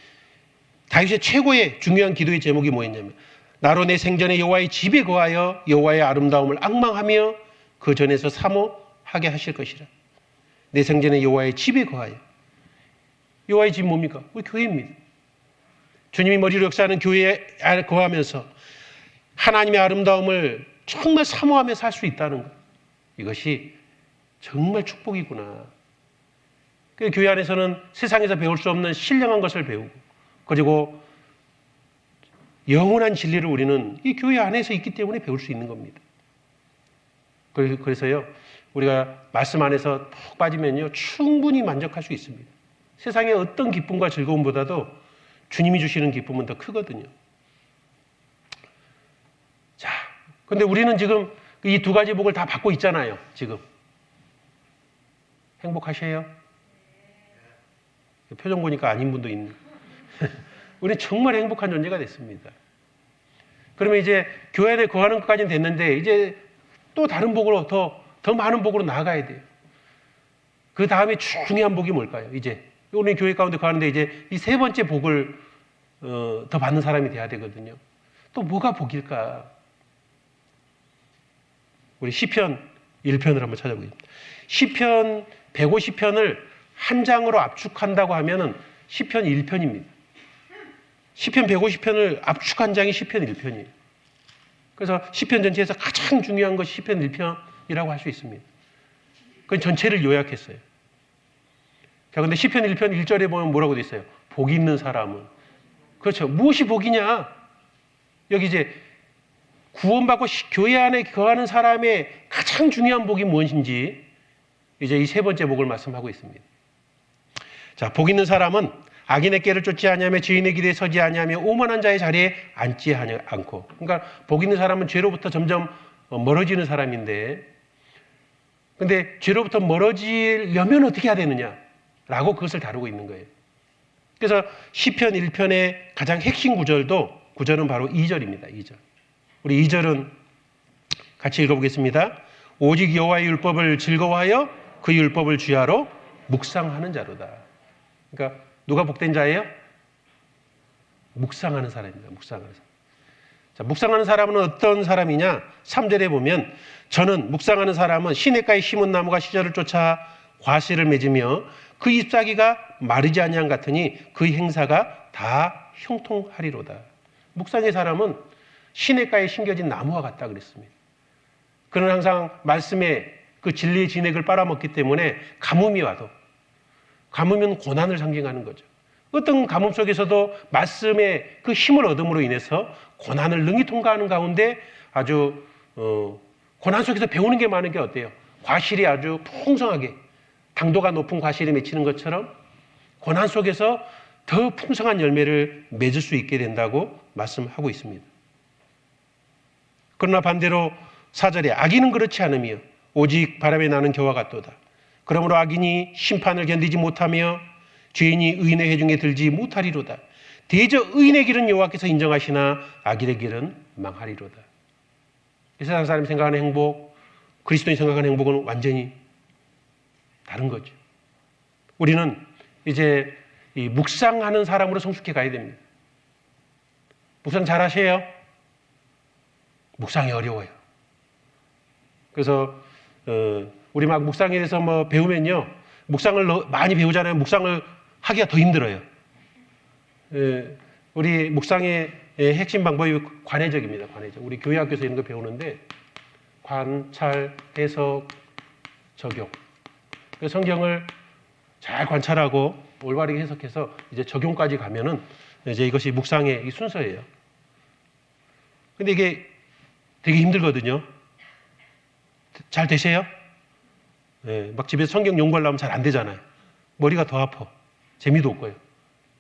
다윗의 최고의 중요한 기도의 제목이 뭐였냐면, 나로 내 생전에 여호와의 집에 거하여 여호와의 아름다움을 앙망하며 그 전에서 사모하게 하실 것이라. 내 생전에 여호와의 집에 거하여. 여호와의 집 뭡니까? 우리 교회입니다. 주님이 머리로 역사하는 교회에 거하면서 하나님의 아름다움을 정말 사모하며 살 수 있다는 것, 이것이 정말 축복이구나. 그 교회 안에서는 세상에서 배울 수 없는 신령한 것을 배우고, 그리고 영원한 진리를 우리는 이 교회 안에서 있기 때문에 배울 수 있는 겁니다. 그래서요, 우리가 말씀 안에서 푹 빠지면요, 충분히 만족할 수 있습니다. 세상의 어떤 기쁨과 즐거움보다도 주님이 주시는 기쁨은 더 크거든요. 자, 근데 우리는 지금 이 두 가지 복을 다 받고 있잖아요, 지금. 행복하세요? 표정 보니까 아닌 분도 있네. 우리는 정말 행복한 존재가 됐습니다. 그러면 이제 교회 안에 거하는 것까지는 됐는데, 이제 또 다른 복으로, 더 많은 복으로 나아가야 돼요. 그 다음에 중요한 복이 뭘까요? 이제 우리 교회 가운데 거하는데 이제 이 세 번째 복을 더 받는 사람이 돼야 되거든요. 또 뭐가 복일까? 우리 시편 1편을 한번 찾아보겠습니다. 시편 150편을 한 장으로 압축한다고 하면은 시편 1편입니다. 시편 150편을 압축한 장이 시편 1편이에요. 그래서 시편 전체에서 가장 중요한 것이 시편 1편이라고 할 수 있습니다. 그건 전체를 요약했어요. 자, 근데 시편 1편 1절에 보면 뭐라고 돼 있어요? 복 있는 사람은. 그렇죠. 무엇이 복이냐? 여기 이제 구원받고 교회 안에 거하는 사람의 가장 중요한 복이 무엇인지 이제 이 세 번째 복을 말씀하고 있습니다. 자, 복 있는 사람은 악인의 꾀를 쫓지 아니하며 죄인의 길에 서지 아니하며 오만한 자의 자리에 앉지 않고. 그러니까 복 있는 사람은 죄로부터 점점 멀어지는 사람인데, 근데 죄로부터 멀어지려면 어떻게 해야 되느냐라고 그것을 다루고 있는 거예요. 그래서 시편 1편의 가장 핵심 구절은 바로 2절입니다. 2절. 우리 2절은 같이 읽어보겠습니다. 오직 여호와의 율법을 즐거워하여 그 율법을 주야로 묵상하는 자로다. 그러니까 누가 복된 자예요? 묵상하는 사람입니다. 묵상하는 사람. 자, 묵상하는 사람은 어떤 사람이냐? 3절에 보면 저는 묵상하는 사람은 시냇가에 심은 나무가 시절을 쫓아 과실을 맺으며 그 잎사귀가 마르지 아니한 같으니 그 행사가 다 형통하리로다. 묵상의 사람은 시냇가에 심겨진 나무와 같다 그랬습니다. 그는 항상 말씀의 그 진리의 진액을 빨아먹기 때문에 가뭄이 와도, 가뭄은 고난을 상징하는 거죠. 어떤 가뭄 속에서도 말씀의 그 힘을 얻음으로 인해서 고난을 능히 통과하는 가운데 아주 고난 속에서 배우는 게 많은 게 어때요? 과실이 아주 풍성하게, 당도가 높은 과실이 맺히는 것처럼 고난 속에서 더 풍성한 열매를 맺을 수 있게 된다고 말씀하고 있습니다. 그러나 반대로 4절에 악인은 그렇지 않으며 오직 바람에 나는 겨와 같도다. 그러므로 악인이 심판을 견디지 못하며 죄인이 의인의 회중에 들지 못하리로다. 대저 의인의 길은 여호와께서 인정하시나 악인의 길은 망하리로다. 이 세상 사람이 생각하는 행복, 그리스도인이 생각하는 행복은 완전히 다른 거죠. 우리는 이제 이 묵상하는 사람으로 성숙해 가야 됩니다. 묵상 잘 하세요? 묵상이 어려워요. 그래서 우리 막 묵상에 대해서 뭐 배우면요, 묵상을 많이 배우잖아요. 묵상을 하기가 더 힘들어요. 우리 묵상의 핵심 방법이 관해적입니다. 관해적. 우리 교회 학교에서 이런 거 배우는데 관찰, 해석, 적용. 성경을 잘 관찰하고 올바르게 해석해서 이제 적용까지 가면은 이제 이것이 묵상의 이 순서예요. 근데 이게 되게 힘들거든요. 잘 되세요? 네, 막 집에서 성경 연구하려면 잘 안 되잖아요. 머리가 더 아파. 재미도 없고요.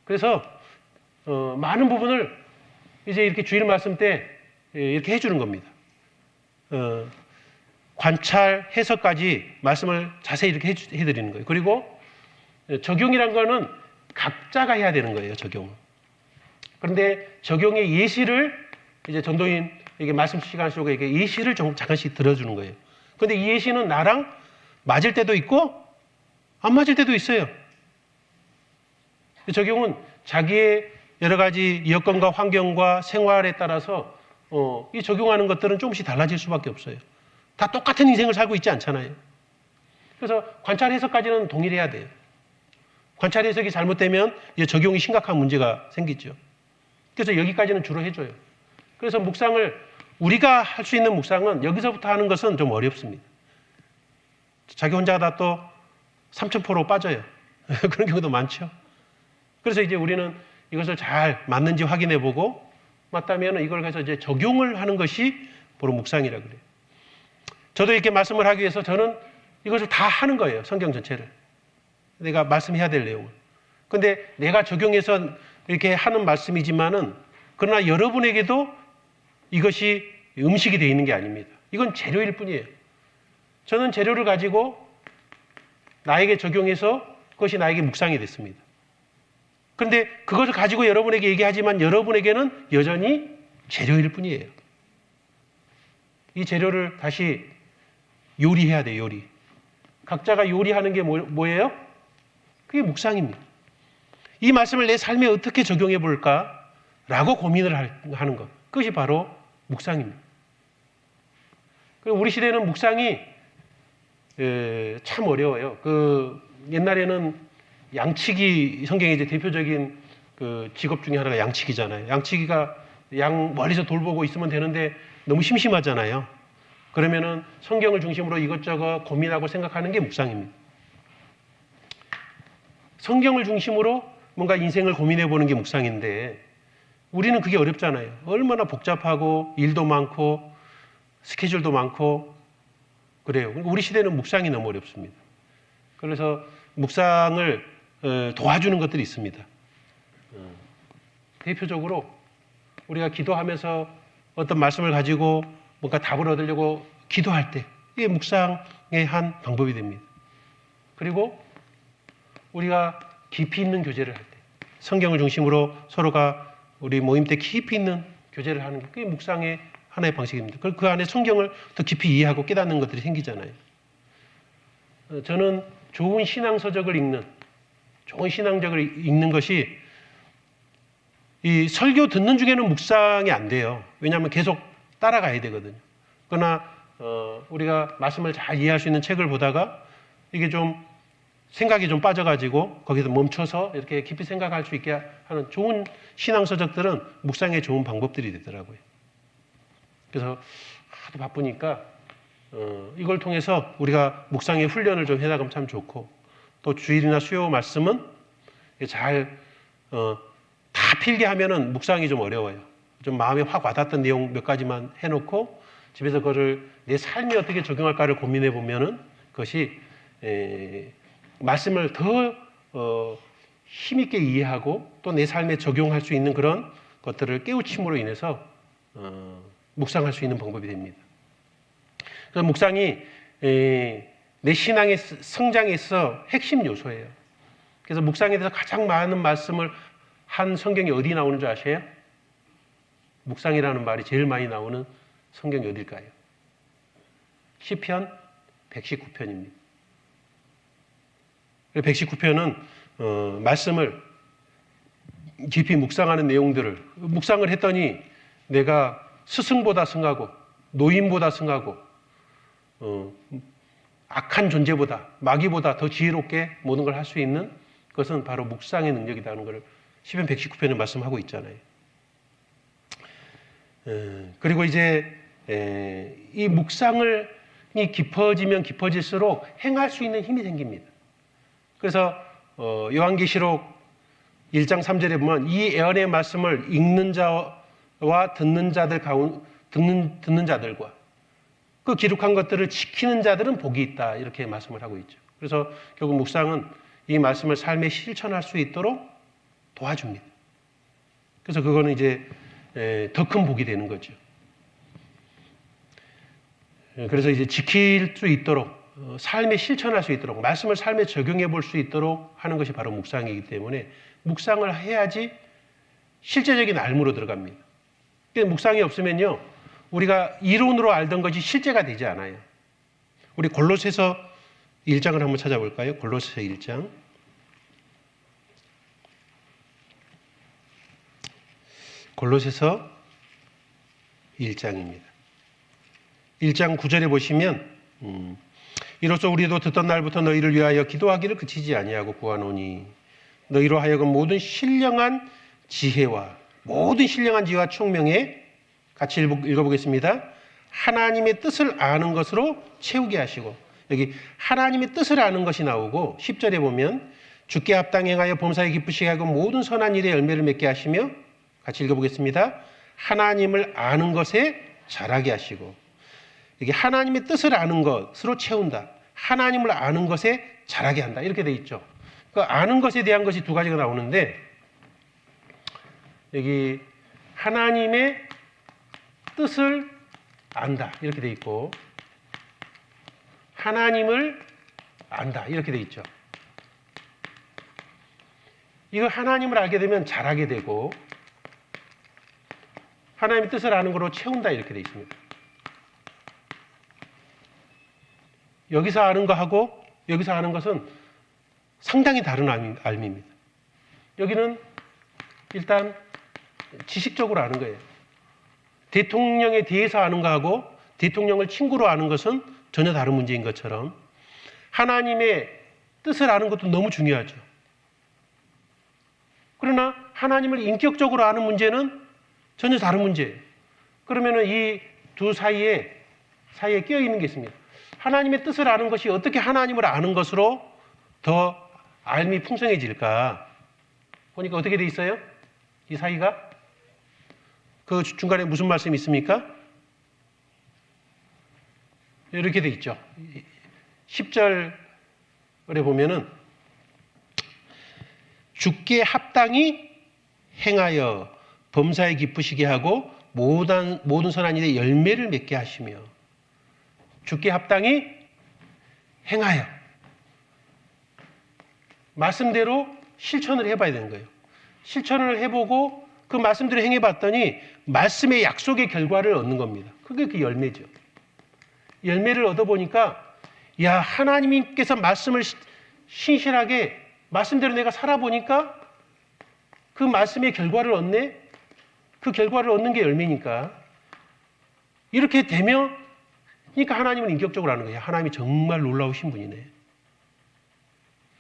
그래서 많은 부분을 이제 이렇게 주일 말씀 때 이렇게 해주는 겁니다. 관찰, 해석까지 말씀을 자세히 이렇게 해드리는 거예요. 그리고 적용이란 거는 각자가 해야 되는 거예요. 적용은. 그런데 적용의 예시를 이제 전도인 이게 말씀 시간 속에 이게 예시를 잠깐씩 들어주는 거예요. 그런데 이 예시는 나랑 맞을 때도 있고 안 맞을 때도 있어요. 적용은 자기의 여러 가지 여건과 환경과 생활에 따라서 이 적용하는 것들은 조금씩 달라질 수밖에 없어요. 다 똑같은 인생을 살고 있지 않잖아요. 그래서 관찰 해석까지는 동일해야 돼요. 관찰 해석이 잘못되면 이제 적용이 심각한 문제가 생기죠. 그래서 여기까지는 주로 해줘요. 그래서 묵상을 우리가 할 수 있는 묵상은 여기서부터 하는 것은 좀 어렵습니다. 자기 혼자 하다 또 3,000%로 빠져요. 그런 경우도 많죠. 그래서 이제 우리는 이것을 잘 맞는지 확인해 보고 맞다면 이걸 가서 이제 적용을 하는 것이 바로 묵상이라 그래요. 저도 이렇게 말씀을 하기 위해서 저는 이것을 다 하는 거예요. 성경 전체를. 내가 말씀해야 될 내용을. 근데 내가 적용해서 이렇게 하는 말씀이지만은 그러나 여러분에게도 이것이 음식이 되어 있는 게 아닙니다. 이건 재료일 뿐이에요. 저는 재료를 가지고 나에게 적용해서 그것이 나에게 묵상이 됐습니다. 그런데 그것을 가지고 여러분에게 얘기하지만 여러분에게는 여전히 재료일 뿐이에요. 이 재료를 다시 요리해야 돼요. 요리. 각자가 요리하는 게 뭐예요? 그게 묵상입니다. 이 말씀을 내 삶에 어떻게 적용해 볼까라고 고민을 하는 것. 그것이 바로 묵상입니다. 우리 시대는 묵상이 참 어려워요. 옛날에는 양치기, 성경의 이제 대표적인 그 직업 중에 하나가 양치기잖아요. 양치기가 양 멀리서 돌보고 있으면 되는데 너무 심심하잖아요. 그러면은 성경을 중심으로 이것저것 고민하고 생각하는 게 묵상입니다. 성경을 중심으로 뭔가 인생을 고민해 보는 게 묵상인데 우리는 그게 어렵잖아요. 얼마나 복잡하고 일도 많고 스케줄도 많고 그래요. 우리 시대는 묵상이 너무 어렵습니다. 그래서 묵상을 도와주는 것들이 있습니다. 대표적으로 우리가 기도하면서 어떤 말씀을 가지고 뭔가 답을 얻으려고 기도할 때 이게 묵상의 한 방법이 됩니다. 그리고 우리가 깊이 있는 교제를 할 때 성경을 중심으로 서로가 우리 모임 때 깊이 있는 교제를 하는 게 그게 묵상의 하나의 방식입니다. 그 안에 성경을 더 깊이 이해하고 깨닫는 것들이 생기잖아요. 저는 좋은 신앙서적을 읽는 것이 이 설교 듣는 중에는 묵상이 안 돼요. 왜냐하면 계속 따라가야 되거든요. 그러나 우리가 말씀을 잘 이해할 수 있는 책을 보다가 이게 좀 생각이 좀 빠져가지고 거기서 멈춰서 이렇게 깊이 생각할 수 있게 하는 좋은 신앙서적들은 묵상의 좋은 방법들이 되더라고요. 그래서 하도 바쁘니까 이걸 통해서 우리가 묵상의 훈련을 좀 해나가면 참 좋고 또 주일이나 수요 말씀은 잘 다 필게 하면은 묵상이 좀 어려워요. 좀 마음에 확 와닿던 내용 몇 가지만 해놓고 집에서 그거를 내 삶에 어떻게 적용할까를 고민해 보면은 그것이 말씀을 더 힘있게 이해하고 또 내 삶에 적용할 수 있는 그런 것들을 깨우침으로 인해서 묵상할 수 있는 방법이 됩니다. 그래서 묵상이 내 신앙의 성장에 있어 핵심 요소예요. 그래서 묵상에 대해서 가장 많은 말씀을 한 성경이 어디 나오는 줄 아세요? 묵상이라는 말이 제일 많이 나오는 성경이 어딜까요? 시편 119편입니다. 119편은 말씀을 깊이 묵상하는 내용들을 묵상을 했더니 내가 스승보다 승하고 노인보다 승하고 악한 존재보다 마귀보다 더 지혜롭게 모든 걸 할 수 있는 것은 바로 묵상의 능력이라는 것을 시편 119편에 말씀하고 있잖아요. 그리고 이제 이 묵상이 깊어지면 깊어질수록 행할 수 있는 힘이 생깁니다. 그래서 요한계시록 1장 3절에 보면 이 예언의 말씀을 읽는 자와 듣는 자들과 그 기록한 것들을 지키는 자들은 복이 있다 이렇게 말씀을 하고 있죠. 그래서 결국 묵상은 이 말씀을 삶에 실천할 수 있도록 도와줍니다. 그래서 그거는 이제 더 큰 복이 되는 거죠. 그래서 이제 지킬 수 있도록 삶에 실천할 수 있도록 말씀을 삶에 적용해 볼 수 있도록 하는 것이 바로 묵상이기 때문에 묵상을 해야지 실제적인 알무로 들어갑니다. 묵상이 없으면요 우리가 이론으로 알던 것이 실제가 되지 않아요. 우리 골로새서 1장을 한번 찾아볼까요? 골로새서 1장. 골로새서 1장입니다. 1장 9절에 보시면 이로써 우리도 듣던 날부터 너희를 위하여 기도하기를 그치지 아니하고 구하노니 너희로 하여금 모든 신령한 지혜와 총명에 같이 읽어보겠습니다. 하나님의 뜻을 아는 것으로 채우게 하시고 여기 하나님의 뜻을 아는 것이 나오고 10절에 보면 주께 합당 행하여 범사에 기쁘시게 하고 모든 선한 일에 열매를 맺게 하시며, 같이 읽어보겠습니다. 하나님을 아는 것에 자라게 하시고, 이게 하나님의 뜻을 아는 것으로 채운다. 하나님을 아는 것에 자라게 한다. 이렇게 돼 있죠. 그 아는 것에 대한 것이 두 가지가 나오는데, 여기 하나님의 뜻을 안다. 이렇게 돼 있고, 하나님을 안다. 이렇게 돼 있죠. 이거 하나님을 알게 되면 잘하게 되고, 하나님의 뜻을 아는 거로 채운다. 이렇게 돼 있습니다. 여기서 아는 거하고 여기서 아는 것은 상당히 다른 알미입니다. 여기는 일단 지식적으로 아는 거예요. 대통령에 대해서 아는 거하고 대통령을 친구로 아는 것은 전혀 다른 문제인 것처럼, 하나님의 뜻을 아는 것도 너무 중요하죠. 그러나 하나님을 인격적으로 아는 문제는 전혀 다른 문제예요. 그러면 이 두 사이에 끼어 있는 게 있습니다. 하나님의 뜻을 아는 것이 어떻게 하나님을 아는 것으로 더 알미 풍성해질까? 보니까 어떻게 돼 있어요? 이 사이가? 그 중간에 무슨 말씀이 있습니까? 이렇게 돼 있죠. 10절에 보면은 주께 합당히 행하여 범사에 기쁘시게 하고 모든 선한 일에 열매를 맺게 하시며, 주께 합당히 행하여, 말씀대로 실천을 해봐야 되는 거예요. 실천을 해보고 그 말씀대로 행해봤더니 말씀의 약속의 결과를 얻는 겁니다. 그게 그 열매죠. 열매를 얻어보니까, 야, 하나님께서 말씀을 신실하게 말씀대로 내가 살아보니까 그 말씀의 결과를 얻네? 그 결과를 얻는 게 열매니까. 이렇게 되면, 그러니까 하나님은 인격적으로 아는 거예요. 하나님이 정말 놀라우신 분이네.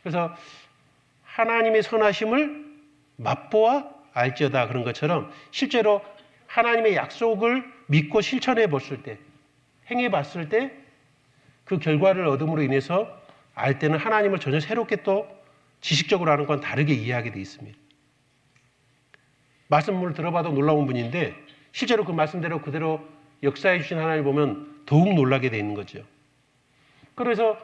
그래서 하나님의 선하심을 맛보아 알지어다, 그런 것처럼 실제로 하나님의 약속을 믿고 실천해 봤을 때, 행해 봤을 때 그 결과를 얻음으로 인해서 알 때는 하나님을 전혀 새롭게 또 지식적으로 아는 건 다르게 이해하게 되어 있습니다. 말씀을 들어봐도 놀라운 분인데 실제로 그 말씀대로 그대로 역사해 주신 하나님을 보면 더욱 놀라게 되어 있는 거죠. 그래서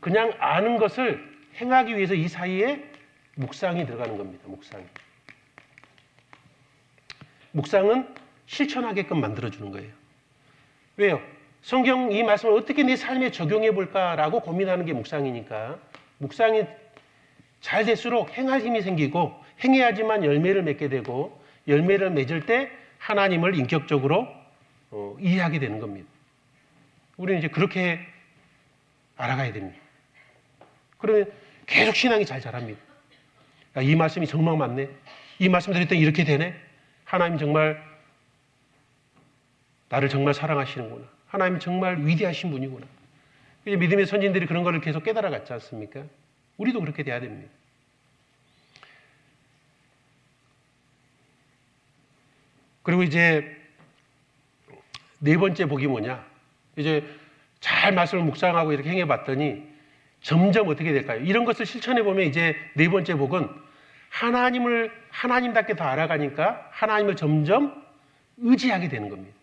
그냥 아는 것을 행하기 위해서 이 사이에 묵상이 들어가는 겁니다. 묵상은 실천하게끔 만들어주는 거예요. 왜요? 성경 이 말씀을 어떻게 내 삶에 적용해 볼까라고 고민하는 게 묵상이니까, 묵상이 잘 될수록 행할 힘이 생기고, 행해야지만 열매를 맺게 되고, 열매를 맺을 때 하나님을 인격적으로 이해하게 되는 겁니다. 우리는 이제 그렇게 알아가야 됩니다. 그러면 계속 신앙이 잘 자랍니다. 야, 이 말씀이 정말 맞네. 이 말씀 드렸더니 이렇게 되네. 하나님 정말 나를 정말 사랑하시는구나. 하나님 정말 위대하신 분이구나. 믿음의 선진들이 그런 거를 계속 깨달아갔지 않습니까? 우리도 그렇게 돼야 됩니다. 그리고 이제 네 번째 복이 뭐냐? 이제 잘 말씀을 묵상하고 이렇게 행해봤더니 점점 어떻게 될까요? 이런 것을 실천해 보면 이제 네 번째 복은 하나님을 하나님답게 더 알아가니까 하나님을 점점 의지하게 되는 겁니다.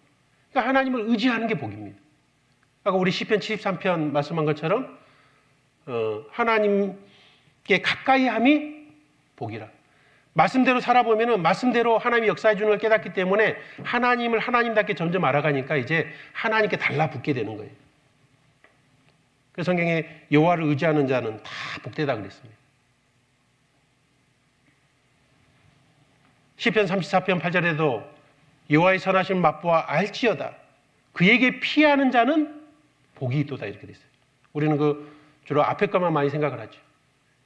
그러니까 하나님을 의지하는 게 복입니다. 아까 우리 시편 73편 말씀한 것처럼 하나님께 가까이 함이 복이라. 말씀대로 살아보면은 말씀대로 하나님이 역사해 주는 걸 깨닫기 때문에 하나님을 하나님답게 점점 알아가니까 이제 하나님께 달라붙게 되는 거예요. 그 성경에 여호와를 의지하는 자는 다 복되다 그랬습니다. 시편 34편 8절에도 여호와의 선하심을 맛보아 알지어다. 그에게 피하는 자는 복이 있도다, 이렇게 됐어요. 우리는 주로 앞에 것만 많이 생각을 하죠.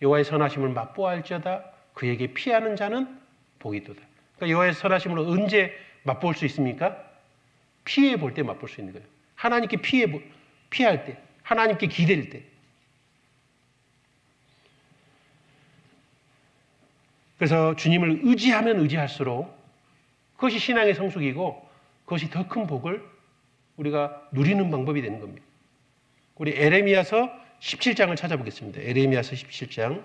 여호와의 선하심을 맛보아 알지어다. 그에게 피하는 자는 복이 있도다. 그러니까 여호와의 선하심을 언제 맛볼 수 있습니까? 피해 볼 때 맛볼 수 있는 거예요. 하나님께 피할 때, 하나님께 기댈 때. 그래서 주님을 의지하면 의지할수록 그것이 신앙의 성숙이고 그것이 더 큰 복을 우리가 누리는 방법이 되는 겁니다. 우리 에레미야서 17장을 찾아보겠습니다. 에레미야서 17장.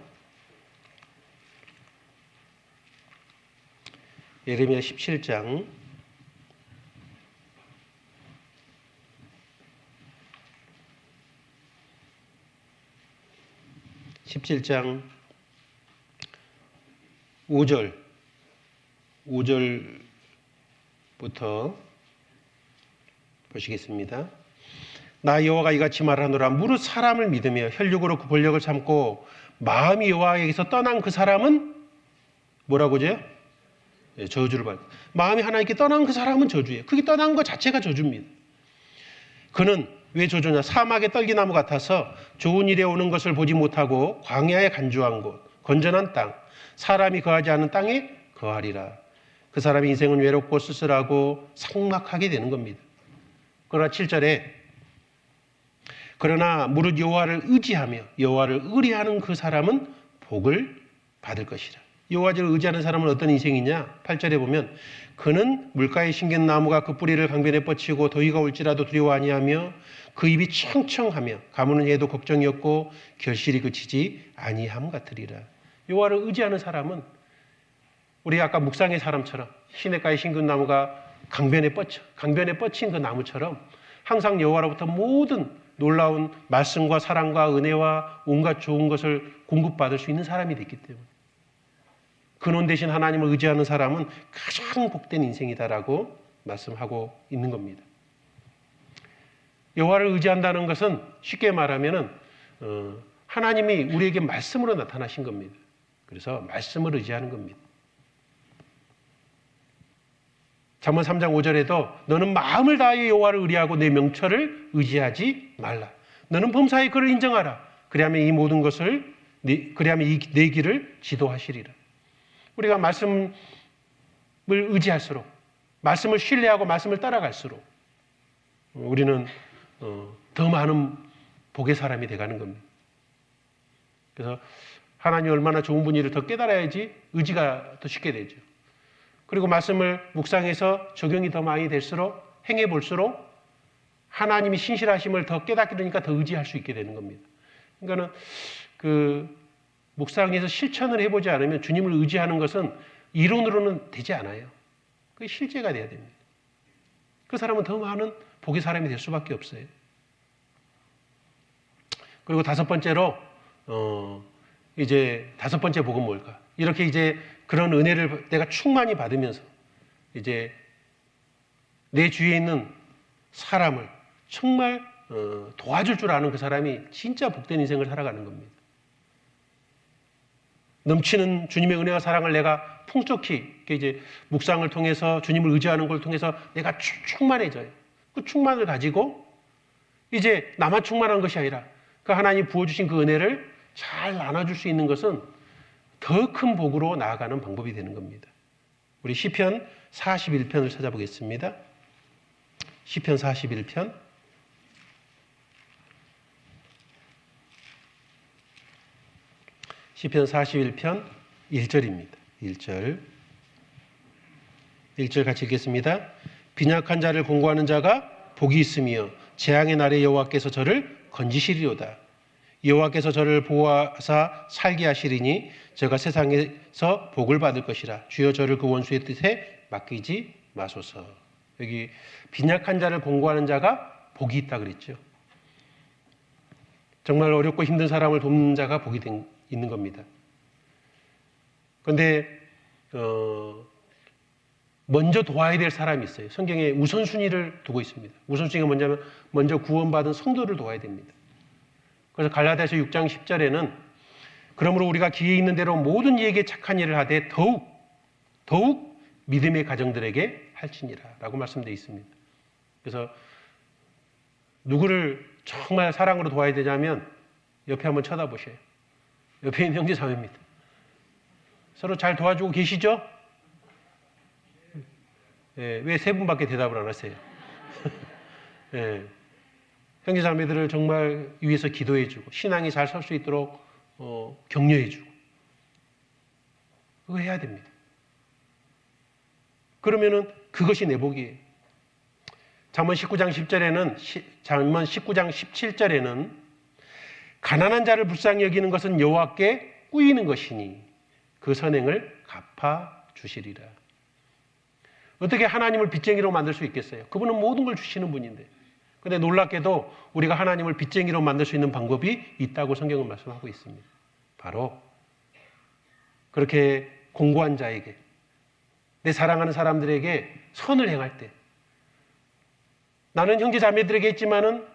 에레미야 17장. 17장 5절부터 보시겠습니다. 나 여호와가 이같이 말하노라. 무릇 사람을 믿으며 혈육으로 그 본력을 참고 마음이 여호와에게서 떠난 그 사람은 뭐라고죠? 저주를 받. 마음이 하나님께 떠난 그 사람은 저주예요. 그게 떠난 것 자체가 저주입니다. 그는 왜 저주냐? 사막의 떨기나무 같아서 좋은 일에 오는 것을 보지 못하고 광야에 간주한 곳, 건전한 땅, 사람이 거하지 않은 땅에 거하리라. 그 사람의 인생은 외롭고 쓸쓸하고 삭막하게 되는 겁니다. 그러나 7절에 그러나 무릇 여호와를 의지하며 여호와를 의뢰하는 그 사람은 복을 받을 것이라. 여호와를 의지하는 사람은 어떤 인생이냐? 8절에 보면 그는 물가에 심긴 나무가 그 뿌리를 강변에 뻗치고 더위가 올지라도 두려워 아니하며 그 입이 청청하며 가무는 해도 걱정이 없고 결실이 그치지 아니함 같으리라. 여호와를 의지하는 사람은 우리 아까 묵상의 사람처럼 시냇가에 심긴 나무가 강변에 뻗친 그 나무처럼 항상 여호와로부터 모든 놀라운 말씀과 사랑과 은혜와 온갖 좋은 것을 공급받을 수 있는 사람이 됐기 때문에 근원 대신 하나님을 의지하는 사람은 가장 복된 인생이다라고 말씀하고 있는 겁니다. 여호와를 의지한다는 것은 쉽게 말하면은 하나님이 우리에게 말씀으로 나타나신 겁니다. 그래서 말씀을 의지하는 겁니다. 잠언 3장 5절에도 너는 마음을 다하여 여호와를 의뢰하고 내 명철을 의지하지 말라. 너는 범사에 그를 인정하라. 그리하면 이 모든 것을 그리하면 이 내 길을 지도하시리라. 우리가 말씀을 의지할수록 말씀을 신뢰하고 말씀을 따라갈수록 우리는 더 많은 복의 사람이 돼가는 겁니다. 그래서 하나님이 얼마나 좋은 분인지를 더 깨달아야지 의지가 더 쉽게 되죠. 그리고 말씀을 묵상해서 적용이 더 많이 될수록 행해 볼수록 하나님이 신실하심을 더 깨닫게 되니까 더 의지할 수 있게 되는 겁니다. 그러니까는 그 묵상해서 실천을 해보지 않으면 주님을 의지하는 것은 이론으로는 되지 않아요. 그게 실제가 돼야 됩니다. 그 사람은 더 많은 복의 사람이 될 수밖에 없어요. 그리고 다섯 번째로 이제 다섯 번째 복은 뭘까? 이렇게 이제 그런 은혜를 내가 충만히 받으면서 이제 내 주위에 있는 사람을 정말 도와줄 줄 아는 그 사람이 진짜 복된 인생을 살아가는 겁니다. 넘치는 주님의 은혜와 사랑을 내가 풍족히 이제 묵상을 통해서 주님을 의지하는 걸 통해서 내가 충만해져요. 그 충만을 가지고 이제 나만 충만한 것이 아니라 그 하나님 부어주신 그 은혜를 잘 나눠줄 수 있는 것은 더 큰 복으로 나아가는 방법이 되는 겁니다. 우리 시편 41편을 찾아보겠습니다. 시편 41편. 시편 41편 1절입니다. 1절 같이 읽겠습니다. 빈약한 자를 공고하는 자가 복이 있으며 재앙의 날에 여호와께서 저를 건지시리로다. 여호와께서 저를 보호하사 살게 하시리니 저가 세상에서 복을 받을 것이라. 주여 저를 그 원수의 뜻에 맡기지 마소서. 여기 빈약한 자를 공고하는 자가 복이 있다 그랬죠. 정말 어렵고 힘든 사람을 돕는 자가 복이 있는 겁니다. 그런데 먼저 도와야 될 사람이 있어요. 성경에 우선순위를 두고 있습니다. 우선순위가 뭐냐면 먼저 구원받은 성도를 도와야 됩니다. 그래서 갈라디아서 6장 10절에는 그러므로 우리가 기회 있는 대로 모든 이에게 착한 일을 하되 더욱 믿음의 가정들에게 할지니라 라고 말씀되어 있습니다. 그래서 누구를 정말 사랑으로 도와야 되냐면 옆에 한번 쳐다보셔요. 옆에 있는 형제 자매입니다. 서로 잘 도와주고 계시죠? 예, 왜 세 분밖에 대답을 안 하세요? 예, 형제 자매들을 정말 위해서 기도해주고 신앙이 잘 설 수 있도록 격려해주고 그거 해야 됩니다. 그러면은 그것이 내 복이에요. 잠언 19장 10절에는 잠언 19장 17절에는 가난한 자를 불쌍히 여기는 것은 여호와께 꾸이는 것이니 그 선행을 갚아 주시리라. 어떻게 하나님을 빚쟁이로 만들 수 있겠어요? 그분은 모든 걸 주시는 분인데. 근데 놀랍게도 우리가 하나님을 빚쟁이로 만들 수 있는 방법이 있다고 성경은 말씀하고 있습니다. 바로 그렇게 공고한 자에게, 내 사랑하는 사람들에게 선을 행할 때, 나는 형제 자매들에게 했지만은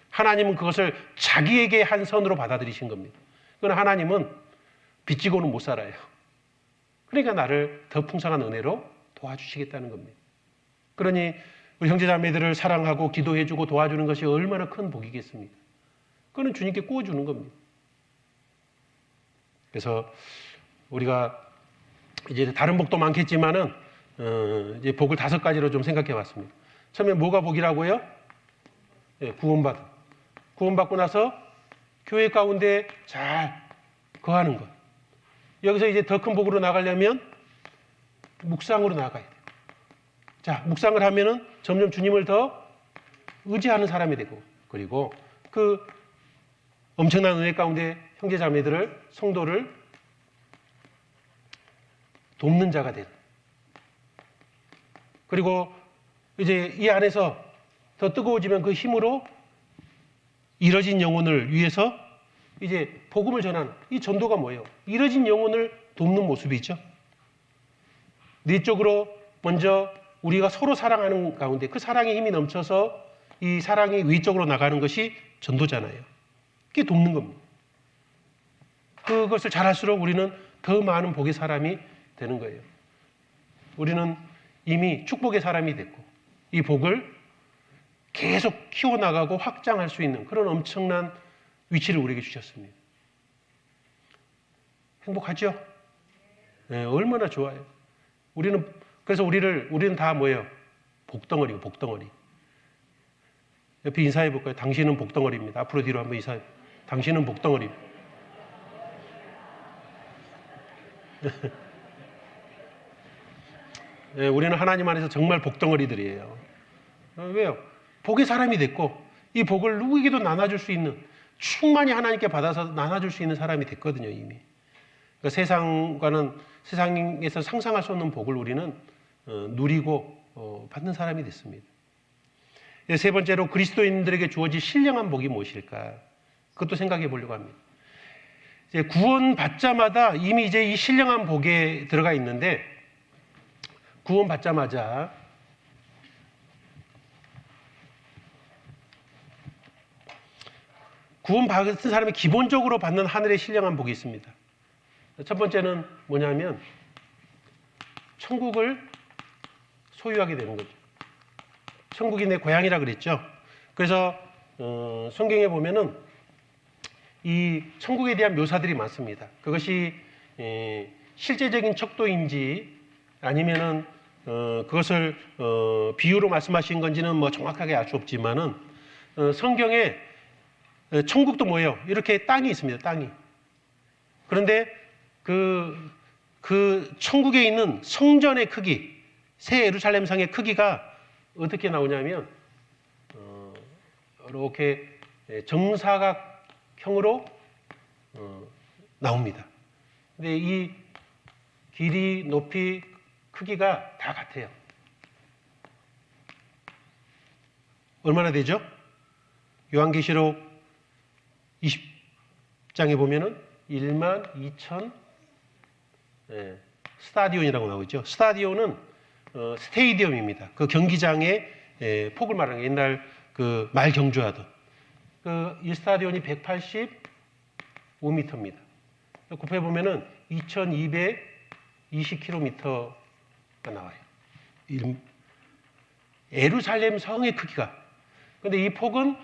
하나님은 그것을 자기에게 한 선으로 받아들이신 겁니다. 그러나 하나님은 빚지고는 못 살아요. 그러니까 나를 더 풍성한 은혜로 도와주시겠다는 겁니다. 그러니 우리 형제 자매들을 사랑하고 기도해주고 도와주는 것이 얼마나 큰 복이겠습니까? 그거는 주님께 구워주는 겁니다. 그래서 우리가 이제 다른 복도 많겠지만은 이제 복을 5가지로 좀 생각해 봤습니다. 처음에 뭐가 복이라고요? 네, 구원받고 나서 교회 가운데 잘 거하는 것. 여기서 이제 더 큰 복으로 나가려면 묵상으로 나가야 돼요. 자, 묵상을 하면은 점점 주님을 더 의지하는 사람이 되고, 그리고 그 엄청난 은혜 가운데 형제 자매들을, 성도를 돕는 자가 되는. 그리고 이제 이 안에서 더 뜨거워지면 그 힘으로 잃어진 영혼을 위해서 이제 복음을 전하는, 이 전도가 뭐예요? 잃어진 영혼을 돕는 모습이죠. 내적으로 먼저 우리가 서로 사랑하는 가운데 그 사랑의 힘이 넘쳐서 이 사랑이 외적으로 나가는 것이 전도잖아요. 그게 돕는 겁니다. 그것을 잘할수록 우리는 더 많은 복의 사람이 되는 거예요. 우리는 이미 축복의 사람이 됐고 이 복을 계속 키워나가고 확장할 수 있는 그런 엄청난 위치를 우리에게 주셨습니다. 행복하죠? 네, 얼마나 좋아요. 그래서 우리는 다 뭐예요? 복덩어리고 복덩어리. 옆에 인사해 볼까요? 당신은 복덩어리입니다. 앞으로 뒤로 한번 인사해. 당신은 복덩어리입니다. 네, 우리는 하나님 안에서 정말 복덩어리들이에요. 왜요? 복의 사람이 됐고 이 복을 누구에게도 나눠줄 수 있는, 충만히 하나님께 받아서 나눠줄 수 있는 사람이 됐거든요, 이미. 그러니까 세상에서 상상할 수 없는 복을 우리는 누리고 받는 사람이 됐습니다. 세 번째로 그리스도인들에게 주어질 신령한 복이 무엇일까? 그것도 생각해 보려고 합니다. 이제 구원 받자마자 이미 이제 이 신령한 복에 들어가 있는데, 구원 받자마자 구원 받은 사람이 기본적으로 받는 하늘의 신령한 복이 있습니다. 첫 번째는 뭐냐면 천국을 소유하게 되는 거죠. 천국이 내 고향이라 그랬죠. 그래서 성경에 보면은 이 천국에 대한 묘사들이 많습니다. 그것이 실제적인 척도인지 아니면은 그것을 비유로 말씀하신 건지는 뭐 정확하게 알 수 없지만은 성경에 천국도 뭐예요? 이렇게 땅이 있습니다. 땅이. 그런데 그 천국에 있는 성전의 크기, 새 예루살렘 성의 크기가 어떻게 나오냐면 이렇게 정사각형으로 나옵니다. 근데 이 길이, 높이, 크기가 다 같아요. 얼마나 되죠? 요한계시록 20장에 보면은 12,000 스타디온이라고 나오죠. 스타디온은 스테이디움입니다. 그 경기장의 폭을 말하는 게 옛날 그 말 경주하던 이 스타디온이 185m입니다. 곱해 보면은 2,220km가 나와요. 예루살렘 성의 크기가. 그런데 이 폭은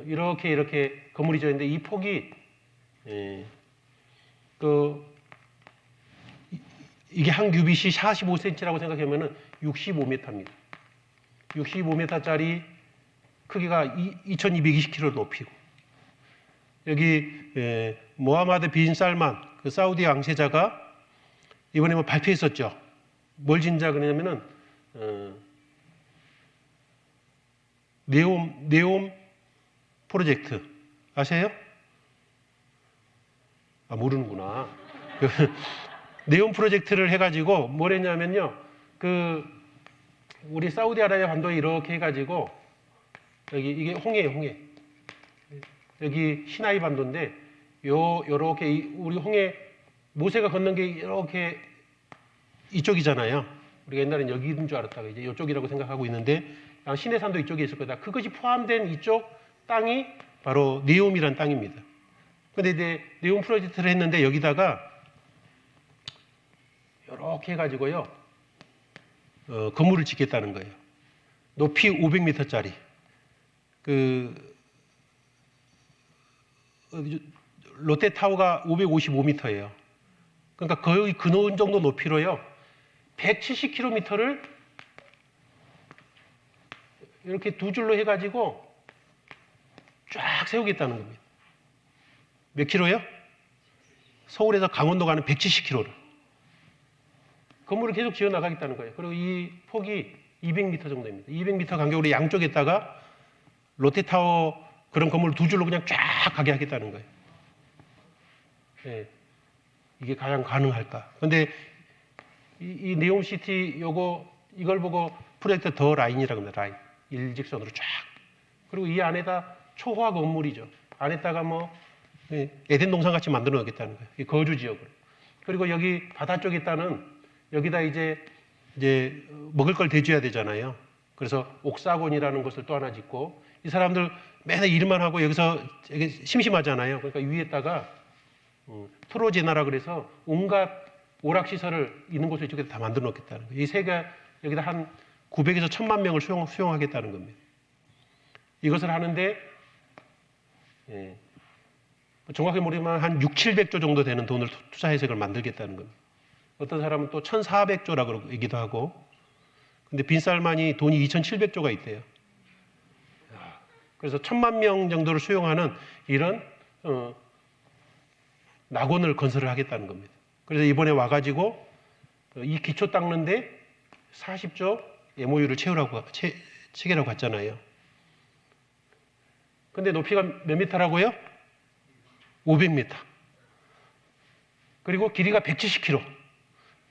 이렇게 건물이 져 있는데 이 폭이 이게 한 규빗이 45cm라고 생각하면은 65m입니다. 65m짜리 크기가 2220km 높이고, 여기 모하마드 빈 살만 그 사우디 왕세자가 이번에 뭐 발표했었죠. 뭘 진짜 그러냐면은 네옴 프로젝트 아세요? 아, 모르는구나. 네온 프로젝트를 해가지고 뭘 했냐면요. 우리 사우디아라비아 반도에 이렇게 해가지고 여기 이게 홍해예요, 홍해. 여기 시나이 반도인데 요렇게 우리 홍해 모세가 건넌 게 이렇게 이쪽이잖아요. 우리가 옛날엔 여기인 줄 알았다가 이제 이쪽이라고 생각하고 있는데 시내산도 이쪽에 있을 거다. 그것이 포함된 이쪽 땅이 바로 네옴이라는 땅입니다. 근데 이제 네옴 프로젝트를 했는데 여기다가 이렇게 해가지고요 건물을 짓겠다는 거예요. 높이 500m짜리. 롯데타워가 555m예요. 그러니까 거의 그 정도 높이로요. 170km를 이렇게 두 줄로 해가지고 쫙 세우겠다는 겁니다. 몇 킬로요? 서울에서 강원도 가는 170km를. 건물을 계속 지어 나가겠다는 거예요. 그리고 이 폭이 200m 정도입니다. 200m 간격으로 양쪽에다가 롯데타워 그런 건물을 두 줄로 그냥 쫙 가게 하겠다는 거예요. 네. 이게 과연 가능할까? 근데 이 네옴시티 이걸 보고 프로젝트 더 라인이라고 합니다. 라인. 일직선으로 쫙. 그리고 이 안에다 초호화 건물이죠. 안에다가 에덴 동산 같이 만들어 놓겠다는 거예요. 이 거주 지역으로. 그리고 여기 바다 쪽에 있다는 여기다 이제 먹을 걸 대줘야 되잖아요. 그래서 옥사곤이라는 곳을 또 하나 짓고 이 사람들 맨날 일만 하고 여기서 심심하잖아요. 그러니까 위에다가 트로제나라 그래서 온갖 오락시설을 있는 곳을 이쪽에 다 만들어 놓겠다는 거예요. 이 세가 여기다 한 900에서 1000만 명을 수용하겠다는 겁니다. 이것을 하는데 정확히 모르지만 한 6, 700조 정도 되는 돈을 투자해서 그걸 만들겠다는 겁니다. 어떤 사람은 또 1400조라고 얘기도 하고 근데 빈살만이 돈이 2700조가 있대요. 그래서 1000만 명 정도를 수용하는 이런 낙원을 건설을 하겠다는 겁니다. 그래서 이번에 와가지고 이 기초 닦는데 40조 MOU를 체결하고 갔잖아요. 근데 높이가 몇 미터라고요? 500m. 그리고 길이가 170km.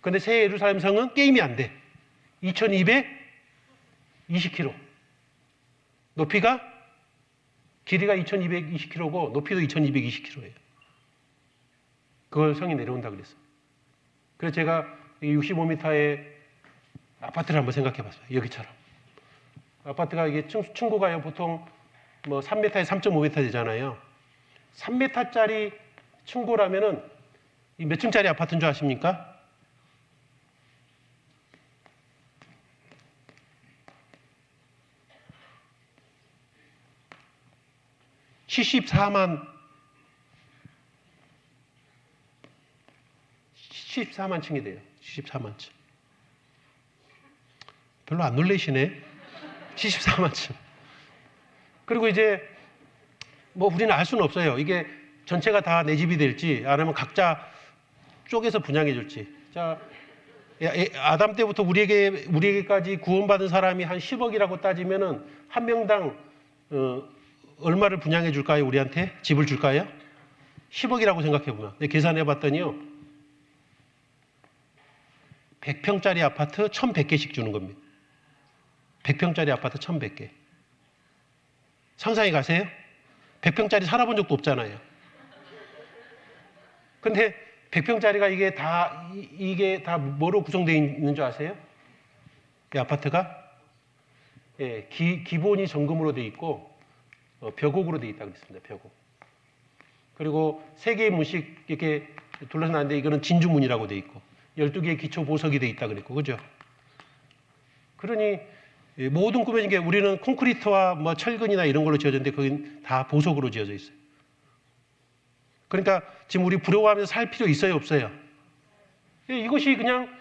근데 새 예루살렘 성은 게임이 안 돼. 2220km. 길이가 2220km고 높이도 2220km예요. 그걸 성이 내려온다 그랬어요. 그래서 제가 65m의 아파트를 한번 생각해 봤어요. 여기처럼. 아파트가 이게 층고가요. 보통 3m에 3.5m 되잖아요. 3m짜리 층고라면은 몇 층짜리 아파트인 줄 아십니까? (74만) 74만 층이 돼요. 74만 층. 별로 안 놀라시네. 74만 층. 그리고 이제 우리는 알 수는 없어요. 이게 전체가 다 내 집이 될지 아니면 각자 쪼개서 분양해 줄지. 자, 아담 때부터 우리에게까지 구원받은 사람이 한 10억이라고 따지면은 한 명당 얼마를 분양해 줄까요? 우리한테 집을 줄까요? 10억이라고 생각해 보면. 계산해 봤더니요. 100평짜리 아파트 1100개씩 주는 겁니다. 100평짜리 아파트 1100개. 상상해 가세요? 100평짜리 살아본 적도 없잖아요. 근데 100평짜리가 이게 다 뭐로 구성되어 있는 줄 아세요? 이 아파트가? 예, 기본이 정금으로 되어 있고, 벽옥으로 되어 있다고 했습니다. 벽옥. 그리고 3개의 문씩 이렇게 둘러서 나는데 이거는 진주문이라고 되어 있고, 12개의 기초 보석이 되어 있다고 그랬고, 그죠? 그러니, 모든 꾸며진 게 우리는 콘크리트와 철근이나 이런 걸로 지어졌는데, 거긴 다 보석으로 지어져 있어요. 그러니까 지금 우리 부러워하면서 살 필요 있어요, 없어요? 이것이 그냥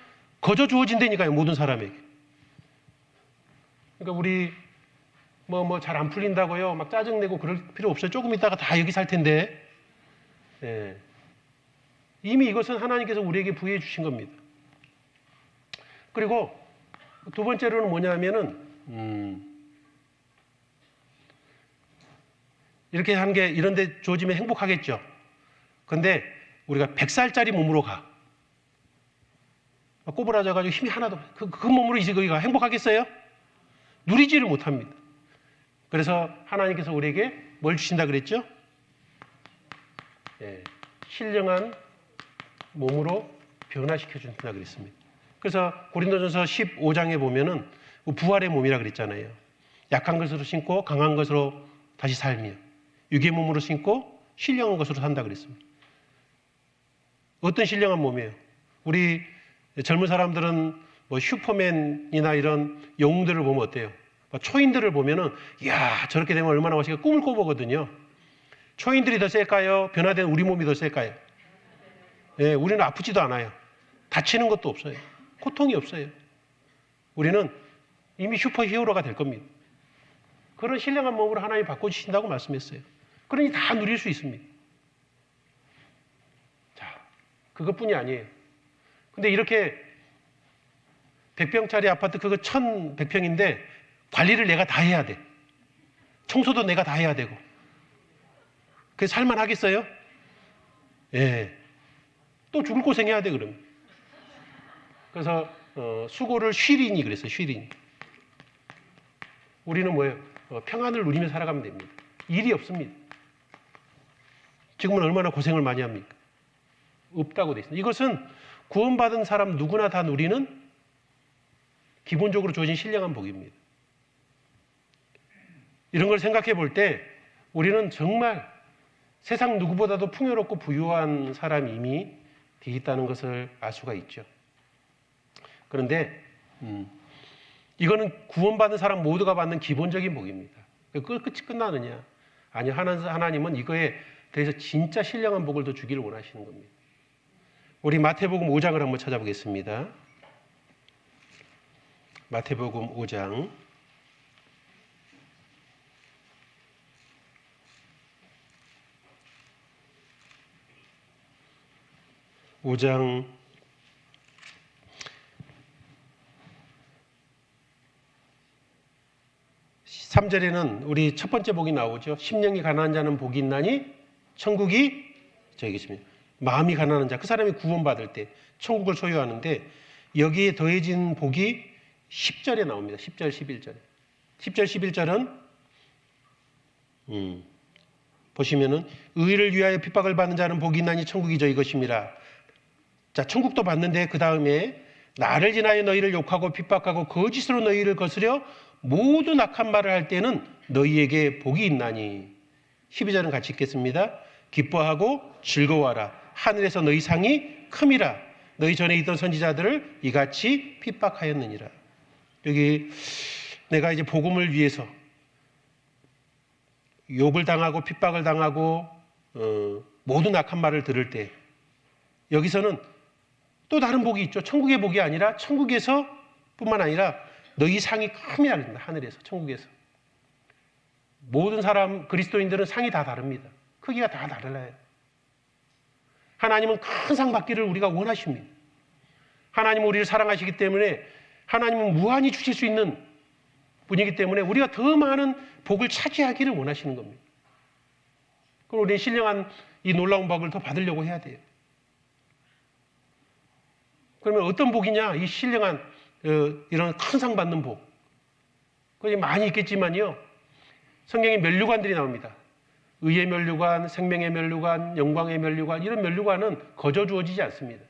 거저 주어진다니까요, 모든 사람에게. 그러니까 우리 잘 안 풀린다고요, 막 짜증내고 그럴 필요 없어요. 조금 있다가 다 여기 살 텐데. 예. 이미 이것은 하나님께서 우리에게 부여해 주신 겁니다. 그리고 두 번째로는 뭐냐면은 이렇게 하는 게 이런 데 주어지면 행복하겠죠. 근데 우리가 100살짜리 몸으로 가. 꼬부라져가지고 힘이 하나도 없어요. 그 몸으로 이제 거기가 행복하겠어요? 누리지를 못합니다. 그래서 하나님께서 우리에게 뭘 주신다 그랬죠? 예, 신령한 몸으로 변화시켜 준다 그랬습니다. 그래서 고린도전서 15장에 보면은 부활의 몸이라 그랬잖아요. 약한 것으로 신고 강한 것으로 다시 살며 육의 몸으로 신고 신령한 것으로 산다 그랬습니다. 어떤 신령한 몸이에요? 우리 젊은 사람들은 뭐 슈퍼맨이나 이런 영웅들을 보면 어때요? 초인들을 보면은 이야 저렇게 되면 얼마나 멋있게 꿈을 꿔보거든요. 초인들이 더 셀까요? 변화된 우리 몸이 더 셀까요? 네, 우리는 아프지도 않아요. 다치는 것도 없어요. 고통이 없어요. 우리는 이미 슈퍼히어로가 될 겁니다. 그런 신령한 몸으로 하나님 바꿔주신다고 말씀했어요. 그러니 다 누릴 수 있습니다. 자, 그것뿐이 아니에요. 근데 이렇게 100평짜리 아파트 그거 1100평인데 관리를 내가 다 해야 돼. 청소도 내가 다 해야 되고. 그게 살만하겠어요? 예. 또 죽을 고생해야 돼, 그러면. 그래서, 수고를 쉬리니 그랬어요, 쉬리니. 우리는 뭐예요? 평안을 누리며 살아가면 됩니다. 일이 없습니다. 지금은 얼마나 고생을 많이 합니까? 없다고 되어 있습니다. 이것은 구원받은 사람 누구나 다 누리는 기본적으로 주어진 신령한 복입니다. 이런 걸 생각해 볼 때 우리는 정말 세상 누구보다도 풍요롭고 부유한 사람이 이미 되어 있다는 것을 알 수가 있죠. 그런데 이거는 구원받은 사람 모두가 받는 기본적인 복입니다. 끝이 끝나느냐? 아니요. 하나님은 이거에 대해서 진짜 신령한 복을 더 주기를 원하시는 겁니다. 우리 마태복음 5장을 한번 찾아보겠습니다. 마태복음 5장 5장 3절에는 우리 첫 번째 복이 나오죠. 심령이 가난한 자는 복이 있나니 천국이 저기 있습니다. 마음이 가난한 자, 그 사람이 구원받을 때 천국을 소유하는데 여기에 더해진 복이 10절에 나옵니다. 10절, 11절에. 10절, 11절은 보시면은 의를 위하여 핍박을 받는 자는 복이 있나니 천국이 저희 것임이라. 자, 천국도 받는데 그 다음에 나를 인하여 너희를 욕하고 핍박하고 거짓으로 너희를 거스려 모든 악한 말을 할 때는 너희에게 복이 있나니. 12절은 같이 읽겠습니다. 기뻐하고 즐거워하라. 하늘에서 너희 상이 큼이라. 너희 전에 있던 선지자들을 이같이 핍박하였느니라. 여기 내가 이제 복음을 위해서 욕을 당하고 핍박을 당하고 모든 악한 말을 들을 때 여기서는 또 다른 복이 있죠. 천국의 복이 아니라 천국에서 뿐만 아니라 너희 상이 큼이라 그럽니다. 하늘에서, 천국에서. 모든 사람, 그리스도인들은 상이 다 다릅니다. 크기가 다 달라요. 하나님은 큰 상 받기를 우리가 원하십니다. 하나님은 우리를 사랑하시기 때문에 하나님은 무한히 주실 수 있는 분이기 때문에 우리가 더 많은 복을 차지하기를 원하시는 겁니다. 그럼 우리는 신령한 이 놀라운 복을 더 받으려고 해야 돼요. 그러면 어떤 복이냐? 이 신령한 이런 큰 상 받는 복. 그게 많이 있겠지만요. 성경에 면류관들이 나옵니다. 의의 면류관, 생명의 면류관, 영광의 면류관, 이런 면류관은 거저 주어지지 않습니다.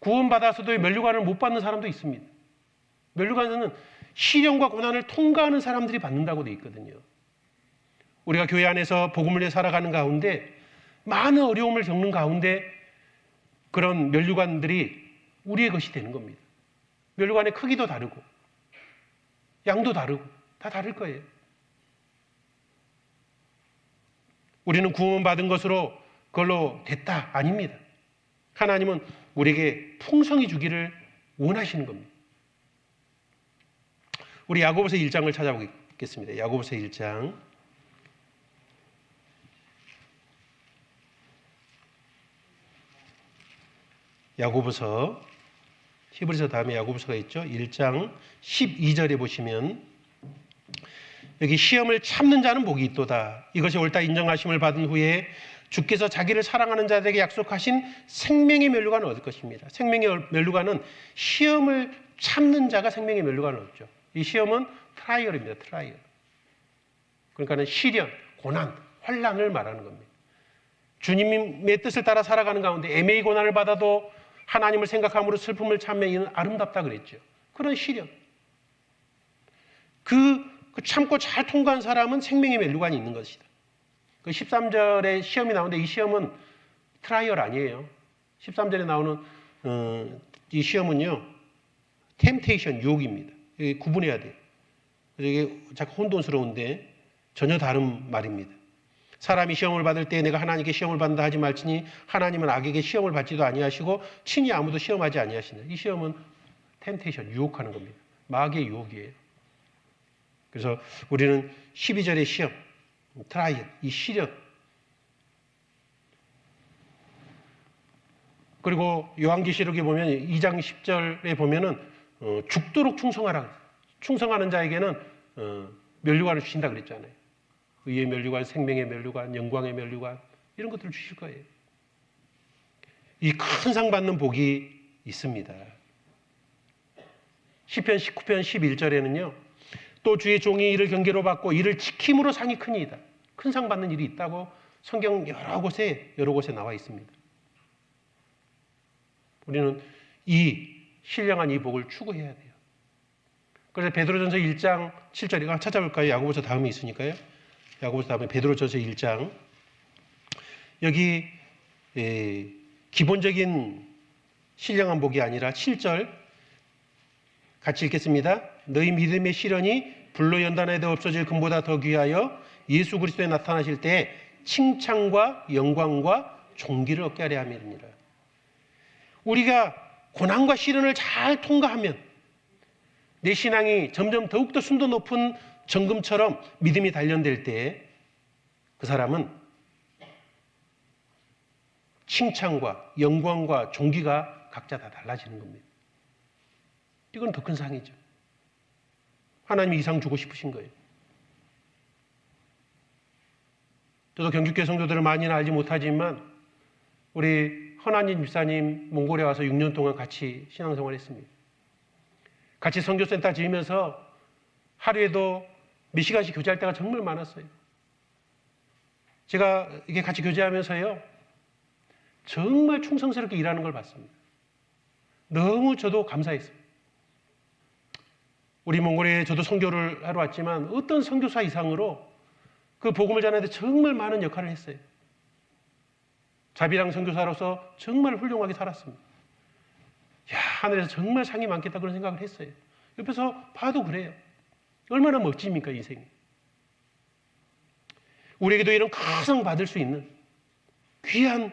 구원받아서도 면류관을 못 받는 사람도 있습니다. 면류관은 시련과 고난을 통과하는 사람들이 받는다고 되어 있거든요. 우리가 교회 안에서 복음을 위해 살아가는 가운데 많은 어려움을 겪는 가운데 그런 면류관들이 우리의 것이 되는 겁니다. 면류관의 크기도 다르고 양도 다르고 다 다를 거예요. 우리는 구원받은 것으로 그걸로 됐다. 아닙니다. 하나님은 우리에게 풍성히 주기를 원하시는 겁니다. 우리 야고보서 1장을 찾아보겠습니다. 야고보서 1장. 야고보서, 히브리서 다음에 야고보서가 있죠. 1장 12절에 보시면 여기 시험을 참는 자는 복이 있도다. 이것이 옳다 인정하심을 받은 후에 주께서 자기를 사랑하는 자들에게 약속하신 생명의 면류관을 얻을 것입니다. 생명의 면류관은 시험을 참는 자가 생명의 면류관을 얻죠. 이 시험은 트라이얼입니다. 트라이얼. 그러니까는 시련, 고난, 환난을 말하는 겁니다. 주님의 뜻을 따라 살아가는 가운데 애매히 고난을 받아도 하나님을 생각함으로 슬픔을 참으면 이는 아름답다 그랬죠. 그런 시련. 그 참고 잘 통과한 사람은 생명의 면류관이 있는 것이다. 그 13절에 시험이 나오는데 이 시험은 트라이얼 아니에요. 13절에 나오는 이 시험은요. 템테이션, 유혹입니다. 구분해야 돼요. 이게 자꾸 혼돈스러운데 전혀 다른 말입니다. 사람이 시험을 받을 때 내가 하나님께 시험을 받는다 하지 말지니 하나님은 악에게 시험을 받지도 아니하시고 친히 아무도 시험하지 아니하시는. 이 시험은 템테이션, 유혹하는 겁니다. 마귀의 유혹이에요. 그래서 우리는 12절의 시험, 트라이얼, 이 시련. 그리고 요한계시록에 보면 2장 10절에 보면은 죽도록 충성하라. 충성하는 자에게는 면류관을 주신다 그랬잖아요. 의의 면류관, 생명의 면류관, 영광의 면류관 이런 것들을 주실 거예요. 이 큰 상 받는 복이 있습니다. 시편 19편 11절에는요. 또 주의 종이 이를 경계로 받고 이를 지킴으로 상이 크니이다. 큰 상 받는 일이 있다고 성경 여러 곳에 나와 있습니다. 우리는 이 신령한 이 복을 추구해야 돼요. 그래서 베드로전서 1장 7절에 찾아볼까요? 야고보서 다음에 있으니까요. 야고보서 다음에 베드로전서 1장. 여기 기본적인 신령한 복이 아니라 7절 같이 읽겠습니다. 너희 믿음의 시련이 불로 연단해도 없어질 금보다 더 귀하여 예수 그리스도에 나타나실 때 칭찬과 영광과 존귀를 얻게 하려 함이니라. 우리가 고난과 시련을 잘 통과하면 내 신앙이 점점 더욱더 순도 높은 정금처럼 믿음이 단련될 때 그 사람은 칭찬과 영광과 존귀가 각자 다 달라지는 겁니다. 이건 더 큰 상이죠. 하나님이 이 상 주고 싶으신 거예요. 저도 경주교회 성도들을 많이는 알지 못하지만 우리 허나님 집사님 몽골에 와서 6년 동안 같이 신앙생활했습니다. 같이 선교센터 지으면서 하루에도 몇 시간씩 교제할 때가 정말 많았어요. 제가 이게 같이 교제하면서요. 정말 충성스럽게 일하는 걸 봤습니다. 너무 저도 감사했어요. 우리 몽골에 저도 선교를 하러 왔지만 어떤 선교사 이상으로 그 복음을 전하는데 정말 많은 역할을 했어요. 자비랑 선교사로서 정말 훌륭하게 살았습니다. 야, 하늘에서 정말 상이 많겠다 그런 생각을 했어요. 옆에서 봐도 그래요. 얼마나 멋집니까, 인생이. 우리에게도 이런 큰 상 받을 수 있는 귀한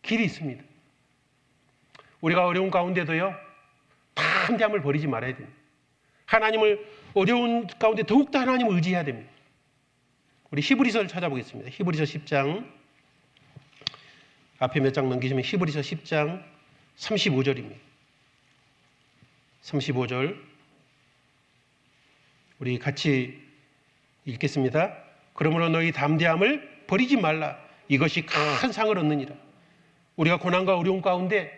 길이 있습니다. 우리가 어려운 가운데도요, 담대함을 버리지 말아야 됩니다. 하나님을 어려운 가운데 더욱더 하나님을 의지해야 됩니다. 우리 히브리서를 찾아보겠습니다. 히브리서 10장 앞에 몇 장 넘기시면 히브리서 10장 35절입니다. 35절 우리 같이 읽겠습니다. 그러므로 너희 담대함을 버리지 말라. 이것이 큰 상을 얻느니라. 우리가 고난과 어려움 가운데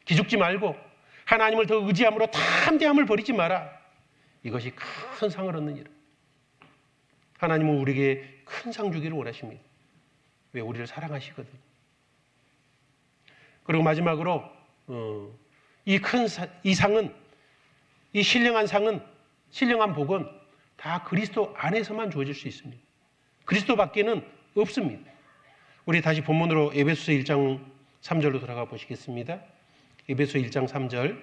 기죽지 말고 하나님을 더 의지함으로 담대함을 버리지 마라. 이것이 큰 상을 얻느니라. 하나님은 우리에게 큰 상 주기를 원하십니다. 왜? 우리를 사랑하시거든. 그리고 마지막으로 이 상은, 이 신령한 상은, 신령한 복은 다 그리스도 안에서만 주어질 수 있습니다. 그리스도 밖에는 없습니다. 우리 다시 본문으로 에베소서 1장 3절로 돌아가 보시겠습니다. 에베소 1장 3절.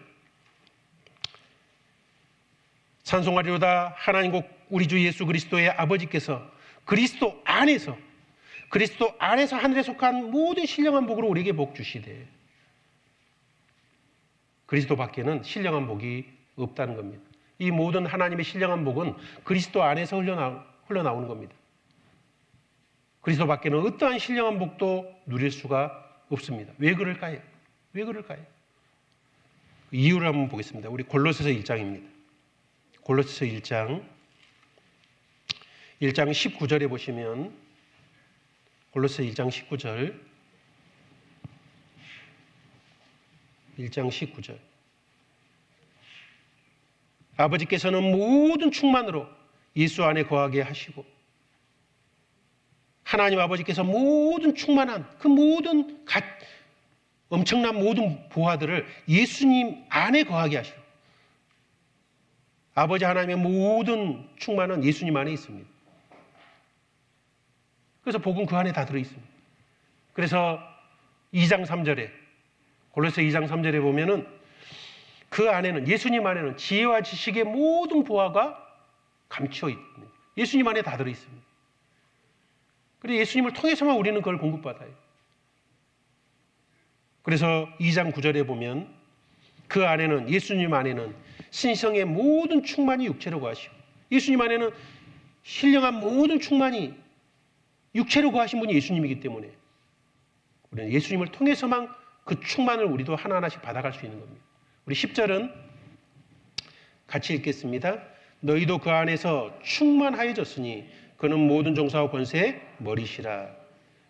찬송하리로다 하나님 곧 우리 주 예수 그리스도의 아버지께서 그리스도 안에서 하늘에 속한 모든 신령한 복으로 우리에게 복 주시되 그리스도 밖에는 신령한 복이 없다는 겁니다. 이 모든 하나님의 신령한 복은 그리스도 안에서 흘러나오는 겁니다. 그리스도 밖에는 어떠한 신령한 복도 누릴 수가 없습니다. 왜 그럴까요? 왜 그럴까요? 이유를 한번 보겠습니다. 우리 골로새서 1장입니다. 골로새서 1장 1장 19절에 보시면 골로새 1장 19절 1장 19절 아버지께서는 모든 충만으로 예수 안에 거하게 하시고 하나님 아버지께서 모든 충만한 그 모든 엄청난 모든 보화들을 예수님 안에 거하게 하시고 아버지 하나님의 모든 충만은 예수님 안에 있습니다. 그래서 복음 그 안에 다 들어있습니다. 그래서 2장 3절에 골로새 2장 3절에 보면은 그 안에는 예수님 안에는 지혜와 지식의 모든 보화가 감추어 있습니다. 예수님 안에 다 들어있습니다. 그래서 예수님을 통해서만 우리는 그걸 공급받아요. 그래서 2장 9절에 보면 그 안에는 예수님 안에는 신성의 모든 충만이 육체로 거하시고 예수님 안에는 신령한 모든 충만이 육체로 거하신 분이 예수님이기 때문에 우리는 예수님을 통해서만 그 충만을 우리도 하나하나씩 받아갈 수 있는 겁니다. 우리 10절은 같이 읽겠습니다. 너희도 그 안에서 충만하여졌으니 그는 모든 종사와 권세의 머리시라.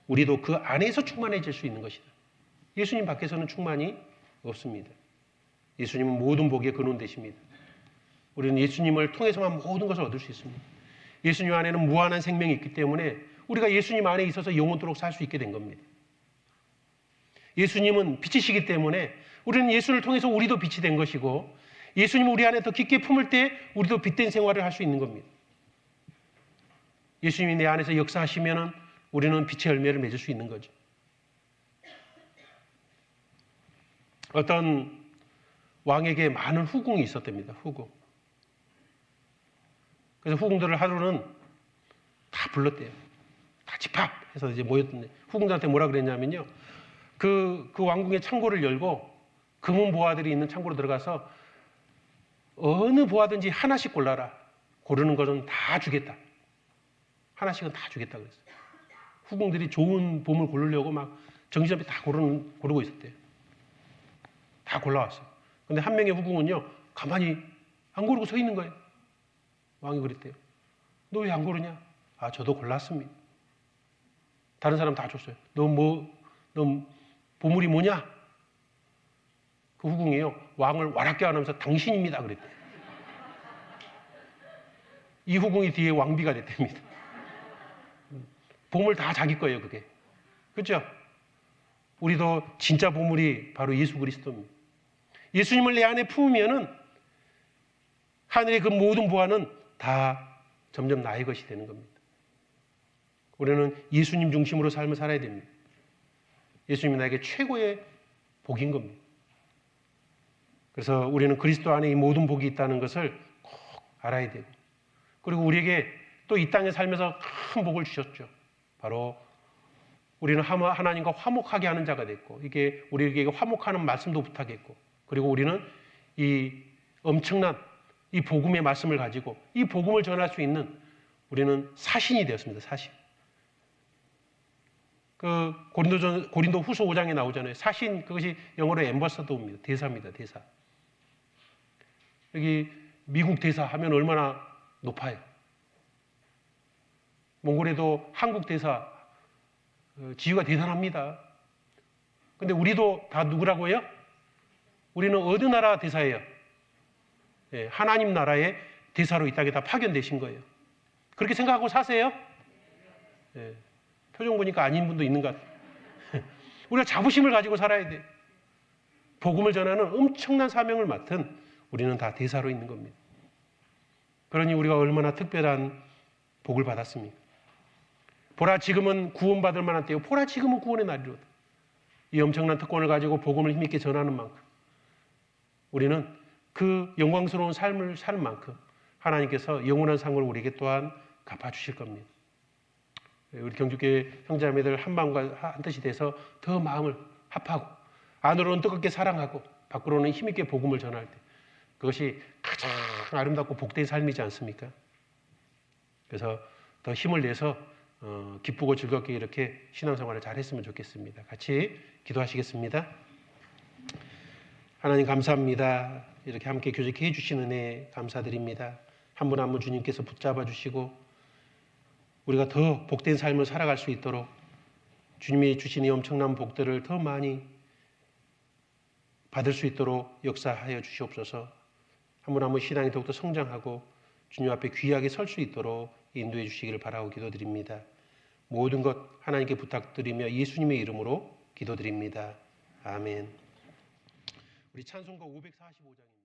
우리도 그 안에서 충만해질 수 있는 것이다. 예수님 밖에서는 충만이 없습니다. 예수님은 모든 복의 근원 되십니다. 우리는 예수님을 통해서만 모든 것을 얻을 수 있습니다. 예수님 안에는 무한한 생명이 있기 때문에 우리가 예수님 안에 있어서 영원토록 살 수 있게 된 겁니다. 예수님은 빛이시기 때문에 우리는 예수를 통해서 우리도 빛이 된 것이고 예수님을 우리 안에 더 깊게 품을 때 우리도 빛된 생활을 할 수 있는 겁니다. 예수님이 내 안에서 역사하시면 우리는 빛의 열매를 맺을 수 있는 거죠. 어떤 왕에게 많은 후궁이 있었답니다. 후궁. 그래서 후궁들을 하루는 다 불렀대요. 다 집합해서 이제 모였는데 후궁들한테 뭐라 그랬냐면요. 그 왕궁의 창고를 열고 금은 보화들이 있는 창고로 들어가서 어느 보화든지 하나씩 골라라. 고르는 것은 다 주겠다. 하나씩은 다 주겠다 그랬어요. 후궁들이 좋은 봄을 고르려고 막 정신없이 다 고르고 있었대요. 다 골라왔어요. 근데 한 명의 후궁은요, 가만히 안 고르고 서 있는 거예요. 왕이 그랬대요. 너 왜 안 고르냐? 아, 저도 골랐습니다. 다른 사람 다 줬어요. 너 보물이 뭐냐? 그 후궁이요, 왕을 와락게 하면서 당신입니다. 그랬대요. 이 후궁이 뒤에 왕비가 됐답니다. 보물 다 자기 거예요, 그게. 그렇죠? 우리도 진짜 보물이 바로 예수 그리스도입니다. 예수님을 내 안에 품으면은 하늘의 그 모든 보화는 다 점점 나의 것이 되는 겁니다. 우리는 예수님 중심으로 삶을 살아야 됩니다. 예수님이 나에게 최고의 복인 겁니다. 그래서 우리는 그리스도 안에 이 모든 복이 있다는 것을 꼭 알아야 되고, 그리고 우리에게 또 이 땅에 살면서 큰 복을 주셨죠. 바로 우리는 하나님과 화목하게 하는 자가 됐고, 이게 우리에게 화목하는 말씀도 부탁했고, 그리고 우리는 이 엄청난 이 복음의 말씀을 가지고 이 복음을 전할 수 있는 우리는 사신이 되었습니다. 사신. 그 고린도 후서 5장에 나오잖아요. 사신, 그것이 영어로 엠버서더입니다. 대사입니다. 대사. 여기 미국 대사 하면 얼마나 높아요. 몽골에도 한국 대사 지위가 대단합니다. 근데 우리도 다 누구라고 해요? 우리는 어느 나라 대사예요? 예, 하나님 나라의 대사로 이 땅에 다 파견되신 거예요. 그렇게 생각하고 사세요? 예, 표정 보니까 아닌 분도 있는 것 같아요. 우리가 자부심을 가지고 살아야 돼요. 복음을 전하는 엄청난 사명을 맡은 우리는 다 대사로 있는 겁니다. 그러니 우리가 얼마나 특별한 복을 받았습니까? 보라 지금은 구원받을 만한 때요. 보라 지금은 구원의 날이로다. 이 엄청난 특권을 가지고 복음을 힘있게 전하는 만큼 우리는 그 영광스러운 삶을 살 만큼 하나님께서 영원한 상을 우리에게 또한 갚아주실 겁니다. 우리 경주교회 형제자매들 한 마음과 한 뜻이 돼서 더 마음을 합하고 안으로는 뜨겁게 사랑하고 밖으로는 힘있게 복음을 전할 때 그것이 가장 아름답고 복된 삶이지 않습니까? 그래서 더 힘을 내서 기쁘고 즐겁게 이렇게 신앙생활을 잘 했으면 좋겠습니다. 같이 기도하시겠습니다. 하나님 감사합니다. 이렇게 함께 교제케 해주시는 은혜 감사드립니다. 한 분 한 분 주님께서 붙잡아 주시고 우리가 더 복된 삶을 살아갈 수 있도록 주님이 주신 이 엄청난 복들을 더 많이 받을 수 있도록 역사하여 주시옵소서. 한 분 한 분 신앙이 더욱더 성장하고 주님 앞에 귀하게 설 수 있도록 인도해 주시기를 바라고 기도드립니다. 모든 것 하나님께 부탁드리며 예수님의 이름으로 기도드립니다. 아멘. 우리 찬송가 545장입니다.